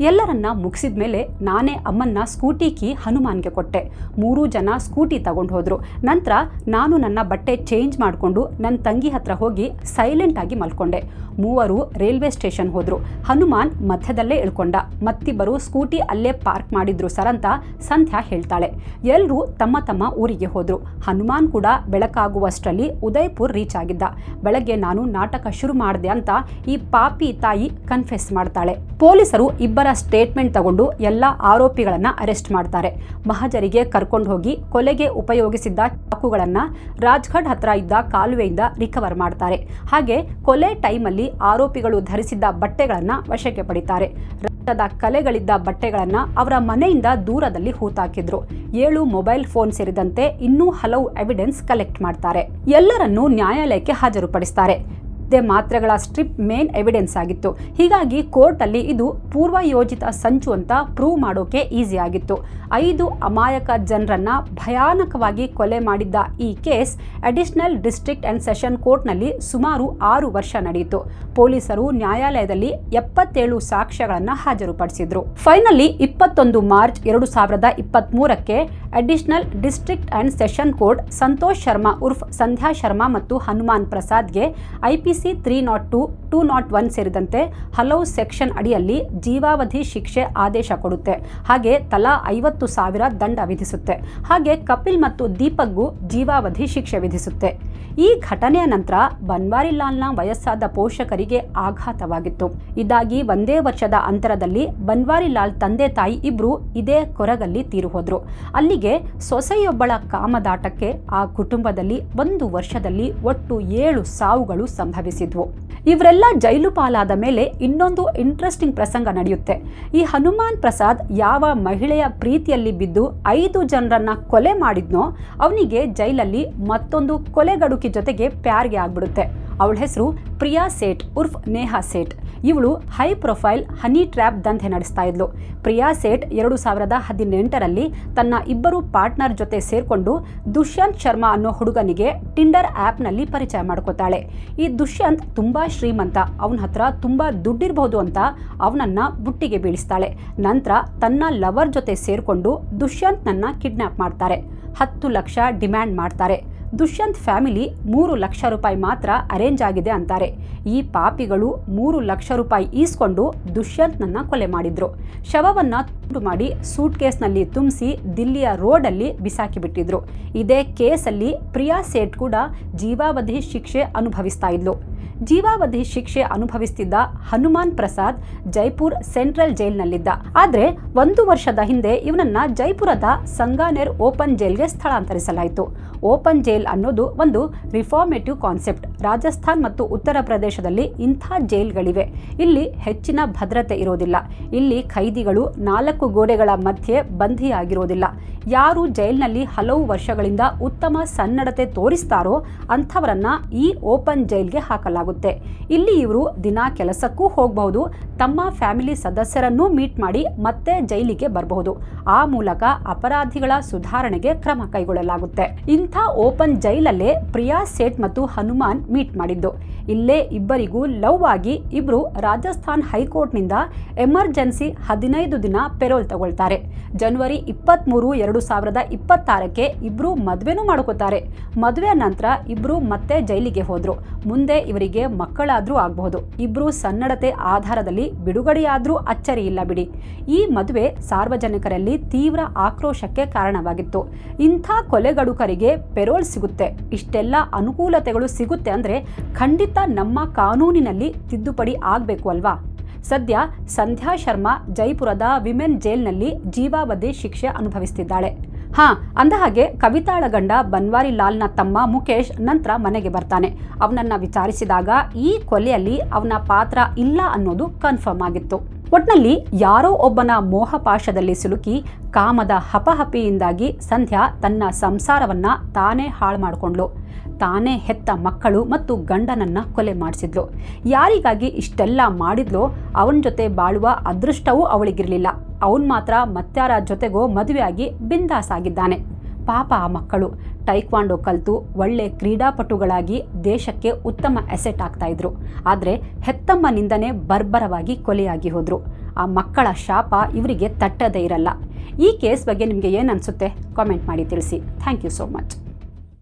ಎಲ್ಲರನ್ನ ಮುಗಿಸಿದ ಮೇಲೆ ನಾನೇ ಅಮ್ಮನ್ನ ಸ್ಕೂಟಿ ಕೀ ಹನುಮಾನ್ಗೆ ಕೊಟ್ಟೆ. 3 ಜನ ಸ್ಕೂಟಿ ತಗೊಂಡು ಹೋದ್ರು. ನಂತರ ನಾನು ನನ್ನ ಬಟ್ಟೆ ಚೇಂಜ್ ಮಾಡಿಕೊಂಡು ನನ್ನ ತಂಗಿ ಹತ್ರ ಹೋಗಿ ಸೈಲೆಂಟ್ ಆಗಿ ಮಲ್ಕೊಂಡೆ. 3 ರೈಲ್ವೆ ಸ್ಟೇಷನ್ ಹೋದ್ರು. ಹನುಮಾನ್ ಮಧ್ಯದಲ್ಲೇ ಇಳ್ಕೊಂಡ. ಮತ್ತಿಬ್ಬರು ಸ್ಕೂಟಿ ಅಲ್ಲೇ ಪಾರ್ಕ್ ಮಾಡಿದ್ರು ಸರ್ ಅಂತ ಸಂಧ್ಯಾ ಹೇಳ್ತಾಳೆ. ಎಲ್ಲರೂ ತಮ್ಮ ತಮ್ಮ ಊರಿಗೆ ಹೋದ್ರು. ಹನುಮಾನ್ ಕೂಡ ಬೆಳಕಾಗುವಷ್ಟರಲ್ಲಿ ಉದಯ್ಪುರ್ ರೀಚ್ ಆಗಿದ್ದ. ಬೆಳಗ್ಗೆ ನಾನು ನಾಟಕ ಶುರು ಮಾಡಿದೆ ಅಂತ ಈ ಪಾಪಿ ತಾಯಿ ಕನ್ಫೆಸ್ ಮಾಡ್ತಾಳೆ. ಪೊಲೀಸರು ಇಬ್ಬರ ಸ್ಟೇಟ್ಮೆಂಟ್ ತಗೊಂಡು ಎಲ್ಲ ಆರೋಪಿಗಳನ್ನ ಅರೆಸ್ಟ್ ಮಾಡ್ತಾರೆ. ಮಹಜರಿಗೆ ಕರ್ಕೊಂಡು ಹೋಗಿ ಕೊಲೆಗೆ ಉಪಯೋಗಿಸಿದ್ದ ಚಾಕುಗಳನ್ನ ರಾಜ್ಘಾಟ್ ಹತ್ರ ಇದ್ದ ಕಾಲುವೆಯಿಂದ ರಿಕವರ್ ಮಾಡ್ತಾರೆ. ಹಾಗೆ ಕೊಲೆ ಟೈಮಲ್ಲಿ ಆರೋಪಿಗಳು ಧರಿಸಿದ್ದ ಬಟ್ಟೆಗಳನ್ನ ವಶಕ್ಕೆ ಪಡಿತಾರೆ. ರಕ್ತದ ಕಲೆಗಳಿದ್ದ ಬಟ್ಟೆಗಳನ್ನ ಅವರ ಮನೆಯಿಂದ ದೂರದಲ್ಲಿ ಹೂತಾಕಿದ್ರು. 7 ಮೊಬೈಲ್ ಫೋನ್ ಸೇರಿದಂತೆ ಇನ್ನೂ ಹಲವು ಎವಿಡೆನ್ಸ್ ಕಲೆಕ್ಟ್ ಮಾಡ್ತಾರೆ. ಎಲ್ಲರನ್ನೂ ನ್ಯಾಯಾಲಯಕ್ಕೆ ಹಾಜರುಪಡಿಸ್ತಾರೆ. ಮಾತ್ರೆಗಳ ಸ್ಟ್ರಿಪ್ ಮೇನ್ ಎವಿಡೆನ್ಸ್ ಆಗಿತ್ತು. ಹೀಗಾಗಿ ಕೋರ್ಟಲ್ಲಿ ಇದು ಪೂರ್ವಯೋಜಿತ ಸಂಚು ಅಂತ ಪ್ರೂವ್ ಮಾಡೋಕೆ ಈಸಿ ಆಗಿತ್ತು. 5 ಅಮಾಯಕ ಜನರನ್ನ ಭಯಾನಕವಾಗಿ ಕೊಲೆ ಮಾಡಿದ್ದ ಈ case additional district and session ಕೋರ್ಟ್ನಲ್ಲಿ ಸುಮಾರು 6 ವರ್ಷ ನಡೆಯಿತು. ಪೊಲೀಸರು ನ್ಯಾಯಾಲಯದಲ್ಲಿ 77 ಸಾಕ್ಷ್ಯಗಳನ್ನು ಹಾಜರುಪಡಿಸಿದ್ರು. ಫೈನಲಿ 21 ಮಾರ್ಚ್ 2023ಕ್ಕೆ additional district and session court Santosh Sharma ಉರ್ಫ್ ಸಂಧ್ಯಾ ಶರ್ಮಾ ಮತ್ತು ಹನುಮಾನ್ ಪ್ರಸಾದ್ಗೆ IPC 302, 201 ಸೇರಿದಂತೆ ಹಲವು ಸೆಕ್ಷನ್ ಅಡಿಯಲ್ಲಿ ಜೀವಾವಧಿ ಶಿಕ್ಷೆ ಆದೇಶ ಕೊಡುತ್ತೆ. ಹಾಗೆ ತಲಾ 50,000 ದಂಡ ವಿಧಿಸುತ್ತೆ. ಹಾಗೆ ಕಪಿಲ್ ಮತ್ತು ದೀಪಕ್ಗೂ ಜೀವಾವಧಿ ಶಿಕ್ಷೆ ವಿಧಿಸುತ್ತೆ. ಈ ಘಟನೆಯ ನಂತರ ಬನ್ವಾರಿಲಾಲ್ನ ವಯಸ್ಸಾದ ಪೋಷಕರಿಗೆ ಆಘಾತವಾಗಿತ್ತು. ಇದಾಗಿ ಒಂದೇ ವರ್ಷದ ಅಂತರದಲ್ಲಿ ಬನ್ವಾರಿಲಾಲ್ ತಂದೆ ತಾಯಿ ಇಬ್ರು ಇದೇ ಕೊರಗಲ್ಲಿ ತೀರು ಹೋದ್ರು. ಅಲ್ಲಿಗೆ ಸೊಸೆಯೊಬ್ಬಳ ಕಾಮದಾಟಕ್ಕೆ ಆ ಕುಟುಂಬದಲ್ಲಿ 1 ವರ್ಷದಲ್ಲಿ ಒಟ್ಟು 7 ಸಾವುಗಳು ಸಂಭವಿಸಿದ್ವು. ಇವರೆಲ್ಲ ಜೈಲು ಪಾಲಾದ ಮೇಲೆ ಇನ್ನೊಂದು ಇಂಟ್ರೆಸ್ಟಿಂಗ್ ಪ್ರಸಂಗ ನಡೆಯುತ್ತೆ. ಈ ಹನುಮಾನ್ ಪ್ರಸಾದ್ ಯಾವ ಮಹಿಳೆಯ ಪ್ರೀತಿಯಲ್ಲಿ ಬಿದ್ದು 5 ಜನರನ್ನ ಕೊಲೆ ಮಾಡಿದ್ನೋ ಅವನಿಗೆ ಜೈಲಲ್ಲಿ ಮತ್ತೊಂದು ಕೊಲೆಗಡುಕಿ ಜೊತೆಗೆ ಪ್ಯಾರ್ಗೆ ಆಗ್ಬಿಡುತ್ತೆ. ಅವಳ ಹೆಸರು ಪ್ರಿಯಾ ಸೇಠ್ ಉರ್ಫ್ ನೇಹಾ ಸೇಠ್. ಇವಳು ಹೈ ಪ್ರೊಫೈಲ್ ಹನಿ ಟ್ರ್ಯಾಪ್ ದಂಧೆ ನಡೆಸ್ತಾ ಇದ್ಲು. ಪ್ರಿಯಾ ಸೇಠ್ 2018ರಲ್ಲಿ ತನ್ನ 2 ಪಾರ್ಟ್ನರ್ ಜೊತೆ ಸೇರ್ಕೊಂಡು ದುಷ್ಯಂತ್ ಶರ್ಮಾ ಅನ್ನೋ ಹುಡುಗನಿಗೆ ಟಿಂಡರ್ ಆ್ಯಪ್ನಲ್ಲಿ ಪರಿಚಯ ಮಾಡ್ಕೋತಾಳೆ. ಈ ದುಷ್ಯಂತ್ ತುಂಬಾ ಶ್ರೀಮಂತ, ಅವನ ಹತ್ರ ತುಂಬಾ ದುಡ್ಡಿರಬಹುದು ಅಂತ ಅವನನ್ನ ಬುಟ್ಟಿಗೆ ಬೀಳಿಸ್ತಾಳೆ. ನಂತರ ತನ್ನ ಲವರ್ ಜೊತೆ ಸೇರ್ಕೊಂಡು ದುಷ್ಯಂತ್ನನ್ನ ಕಿಡ್ನಾಪ್ ಮಾಡ್ತಾರೆ. 10 ಲಕ್ಷ ಡಿಮ್ಯಾಂಡ್ ಮಾಡ್ತಾರೆ. ದುಷ್ಯಂತ್ ಫ್ಯಾಮಿಲಿ 3 ಲಕ್ಷ ರೂಪಾಯಿ ಮಾತ್ರ ಅರೇಂಜ್ ಆಗಿದೆ ಅಂತಾರೆ. ಈ ಪಾಪಿಗಳು 3 ಲಕ್ಷ ರೂಪಾಯಿ ಈಸ್ಕೊಂಡು ದುಷ್ಯಂತ್ನನ್ನ ಕೊಲೆ ಮಾಡಿದ್ರು. ಶವವನ್ನ ತುಂಡು ಮಾಡಿ ಸೂಟ್ ಕೇಸ್ನಲ್ಲಿ ತುಂಬಿಸಿ ದಿಲ್ಲಿಯ ರೋಡಲ್ಲಿ ಬಿಸಾಕಿ ಬಿಟ್ಟಿದ್ರು. ಇದೇ ಕೇಸಲ್ಲಿ ಪ್ರಿಯಾ ಸೇಠ್ ಕೂಡ ಜೀವಾವಧಿ ಶಿಕ್ಷೆ ಅನುಭವಿಸ್ತಾ ಇದ್ಲು. ಜೀವಾವಧಿ ಶಿಕ್ಷೆ ಅನುಭವಿಸ್ತಿದ್ದ ಹನುಮಾನ್ ಪ್ರಸಾದ್ ಜೈಪುರ್ ಸೆಂಟ್ರಲ್ ಜೈಲ್ನಲ್ಲಿದ್ದ. ಆದ್ರೆ 1 ವರ್ಷದ ಹಿಂದೆ ಇವನನ್ನ ಜೈಪುರದ ಸಂಗಾನೇರ್ ಓಪನ್ ಜೈಲ್ಗೆ ಸ್ಥಳಾಂತರಿಸಲಾಯಿತು. ಓಪನ್ ಜೈಲ್ ಅನ್ನೋದು ಒಂದು ರಿಫಾರ್ಮೇಟಿವ್ ಕಾನ್ಸೆಪ್ಟ್. ರಾಜಸ್ಥಾನ್ ಮತ್ತು ಉತ್ತರ ಪ್ರದೇಶದಲ್ಲಿ ಇಂಥ ಜೈಲ್ಗಳಿವೆ. ಇಲ್ಲಿ ಹೆಚ್ಚಿನ ಭದ್ರತೆ ಇರೋದಿಲ್ಲ. ಇಲ್ಲಿ ಖೈದಿಗಳು 4 ಗೋಡೆಗಳ ಮಧ್ಯೆ ಬಂಧಿಯಾಗಿರೋದಿಲ್ಲ. ಯಾರು ಜೈಲ್ನಲ್ಲಿ ಹಲವು ವರ್ಷಗಳಿಂದ ಉತ್ತಮ ಸನ್ನಡತೆ ತೋರಿಸ್ತಾರೋ ಅಂಥವರನ್ನ ಈ ಓಪನ್ ಜೈಲ್ಗೆ ಹಾಕಲಾಗುತ್ತೆ. ಇಲ್ಲಿ ಇವರು ದಿನ ಕೆಲಸಕ್ಕೂ ಹೋಗಬಹುದು, ತಮ್ಮ ಫ್ಯಾಮಿಲಿ ಸದಸ್ಯರನ್ನೂ ಮೀಟ್ ಮಾಡಿ ಮತ್ತೆ ಜೈಲಿಗೆ ಬರಬಹುದು. ಆ ಮೂಲಕ ಅಪರಾಧಿಗಳ ಸುಧಾರಣೆಗೆ ಕ್ರಮ ಕೈಗೊಳ್ಳಲಾಗುತ್ತೆ. ಇಂಥ ಓಪನ್ ಜೈಲಲ್ಲೇ ಪ್ರಿಯಾ ಸೇಠ್ ಮತ್ತು ಹನುಮಾನ್ ಮೀಟ್ ಮಾಡಿದ್ದು. ಇಲ್ಲೇ ಇಬ್ಬರಿಗೂ ಲವ್ ಆಗಿ ಇಬ್ರು ರಾಜಸ್ಥಾನ್ ಹೈಕೋರ್ಟ್ನಿಂದ ಎಮರ್ಜೆನ್ಸಿ 15 ದಿನ ಪೆರೋಲ್ ತಗೊಳ್ತಾರೆ. ಜನವರಿ 23, 2026ಕ್ಕೆ ಇಬ್ರು ಮದುವೆನೂ ಮಾಡ್ಕೋತಾರೆ. ಮದುವೆ ನಂತರ ಇಬ್ರು ಮತ್ತೆ ಜೈಲಿಗೆ ಹೋದ್ರು. ಮುಂದೆ ಇವರಿಗೆ ಮಕ್ಕಳಾದ್ರೂ ಆಗಬಹುದು. ಇಬ್ರು ಸನ್ನಡತೆ ಆಧಾರದಲ್ಲಿ ಬಿಡುಗಡೆಯಾದ್ರೂ ಅಚ್ಚರಿ ಇಲ್ಲ ಬಿಡಿ. ಈ ಮದುವೆ ಸಾರ್ವಜನಿಕರಲ್ಲಿ ತೀವ್ರ ಆಕ್ರೋಶಕ್ಕೆ ಕಾರಣವಾಗಿತ್ತು. ಇಂಥ ಕೊಲೆಗಡುಕರಿಗೆ ಪೆರೋಲ್ ಸಿಗುತ್ತೆ, ಇಷ್ಟೆಲ್ಲ ಅನುಕೂಲತೆಗಳು ಸಿಗುತ್ತೆ ಅಂದ್ರೆ ಖಂಡಿತ ನಮ್ಮ ಕಾನೂನಿನಲ್ಲಿ ತಿದ್ದುಪಡಿ ಆಗಬೇಕು ಅಲ್ವಾ? ಸದ್ಯ ಸಂಧ್ಯಾ ಶರ್ಮಾ ಜೈಪುರದ ವಿಮೆನ್ ಜೈಲ್ನಲ್ಲಿ ಜೀವಾವಧಿ ಶಿಕ್ಷೆ ಅನುಭವಿಸ್ತಿದ್ದಾಳೆ. ಅಂದಹಾಗೆ ಕವಿತಾಳ ಗಂಡ ಬನ್ವಾರಿಲಾಲ್ನ ತಮ್ಮ ಮುಖೇಶ್ ನಂತರ ಮನೆಗೆ ಬರ್ತಾನೆ. ಅವನನ್ನ ವಿಚಾರಿಸಿದಾಗ ಈ ಕೊಲೆಯಲ್ಲಿ ಅವನ ಪಾತ್ರ ಇಲ್ಲ ಅನ್ನೋದು ಕನ್ಫರ್ಮ್ ಆಗಿತ್ತು. ಒಟ್ನಲ್ಲಿ ಯಾರೋ ಒಬ್ಬನ ಮೋಹಪಾಶದಲ್ಲಿ ಸಿಲುಕಿ ಕಾಮದ ಹಪಹಪಿಯಿಂದಾಗಿ ಸಂಧ್ಯಾ ತನ್ನ ಸಂಸಾರವನ್ನ ತಾನೇ ಹಾಳು ಮಾಡಿಕೊಂಡ್ಳು. ತಾನೇ ಹೆತ್ತ ಮಕ್ಕಳು ಮತ್ತು ಗಂಡನನ್ನ ಕೊಲೆ ಮಾಡಿಸಿದ್ಲು. ಯಾರಿಗಾಗಿ ಇಷ್ಟೆಲ್ಲ ಮಾಡಿದ್ಲೋ ಅವನ ಜೊತೆ ಬಾಳುವ ಅದೃಷ್ಟವೂ ಅವಳಿಗಿರಲಿಲ್ಲ. ಅವನು ಮಾತ್ರ ಮತ್ಯಾರ ಜೊತೆಗೋ ಮದುವೆಯಾಗಿ ಬಿಂದಾಸ್ ಆಗಿದ್ದಾನೆ. ಪಾಪ ಆ ಮಕ್ಕಳು ಟೈಕ್ವಾಂಡೋ ಕಲಿತು ಒಳ್ಳೆ ಕ್ರೀಡಾಪಟುಗಳಾಗಿ ದೇಶಕ್ಕೆ ಉತ್ತಮ ಅಸೆಟ್ ಆಗ್ತಾ ಇದ್ರು. ಆದರೆ ಹೆತ್ತಮ್ಮನಿಂದನೇ ಬರ್ಬರವಾಗಿ ಕೊಲೆಯಾಗಿ ಹೋದ್ರು. ಆ ಮಕ್ಕಳ ಶಾಪ ಇವರಿಗೆ ತಟ್ಟದೇ ಇರಲ್ಲ. ಈ ಕೇಸ್ ಬಗ್ಗೆ ನಿಮಗೆ ಏನು ಅನಿಸುತ್ತೆ ಕಾಮೆಂಟ್ ಮಾಡಿ ತಿಳಿಸಿ. Thank you so much.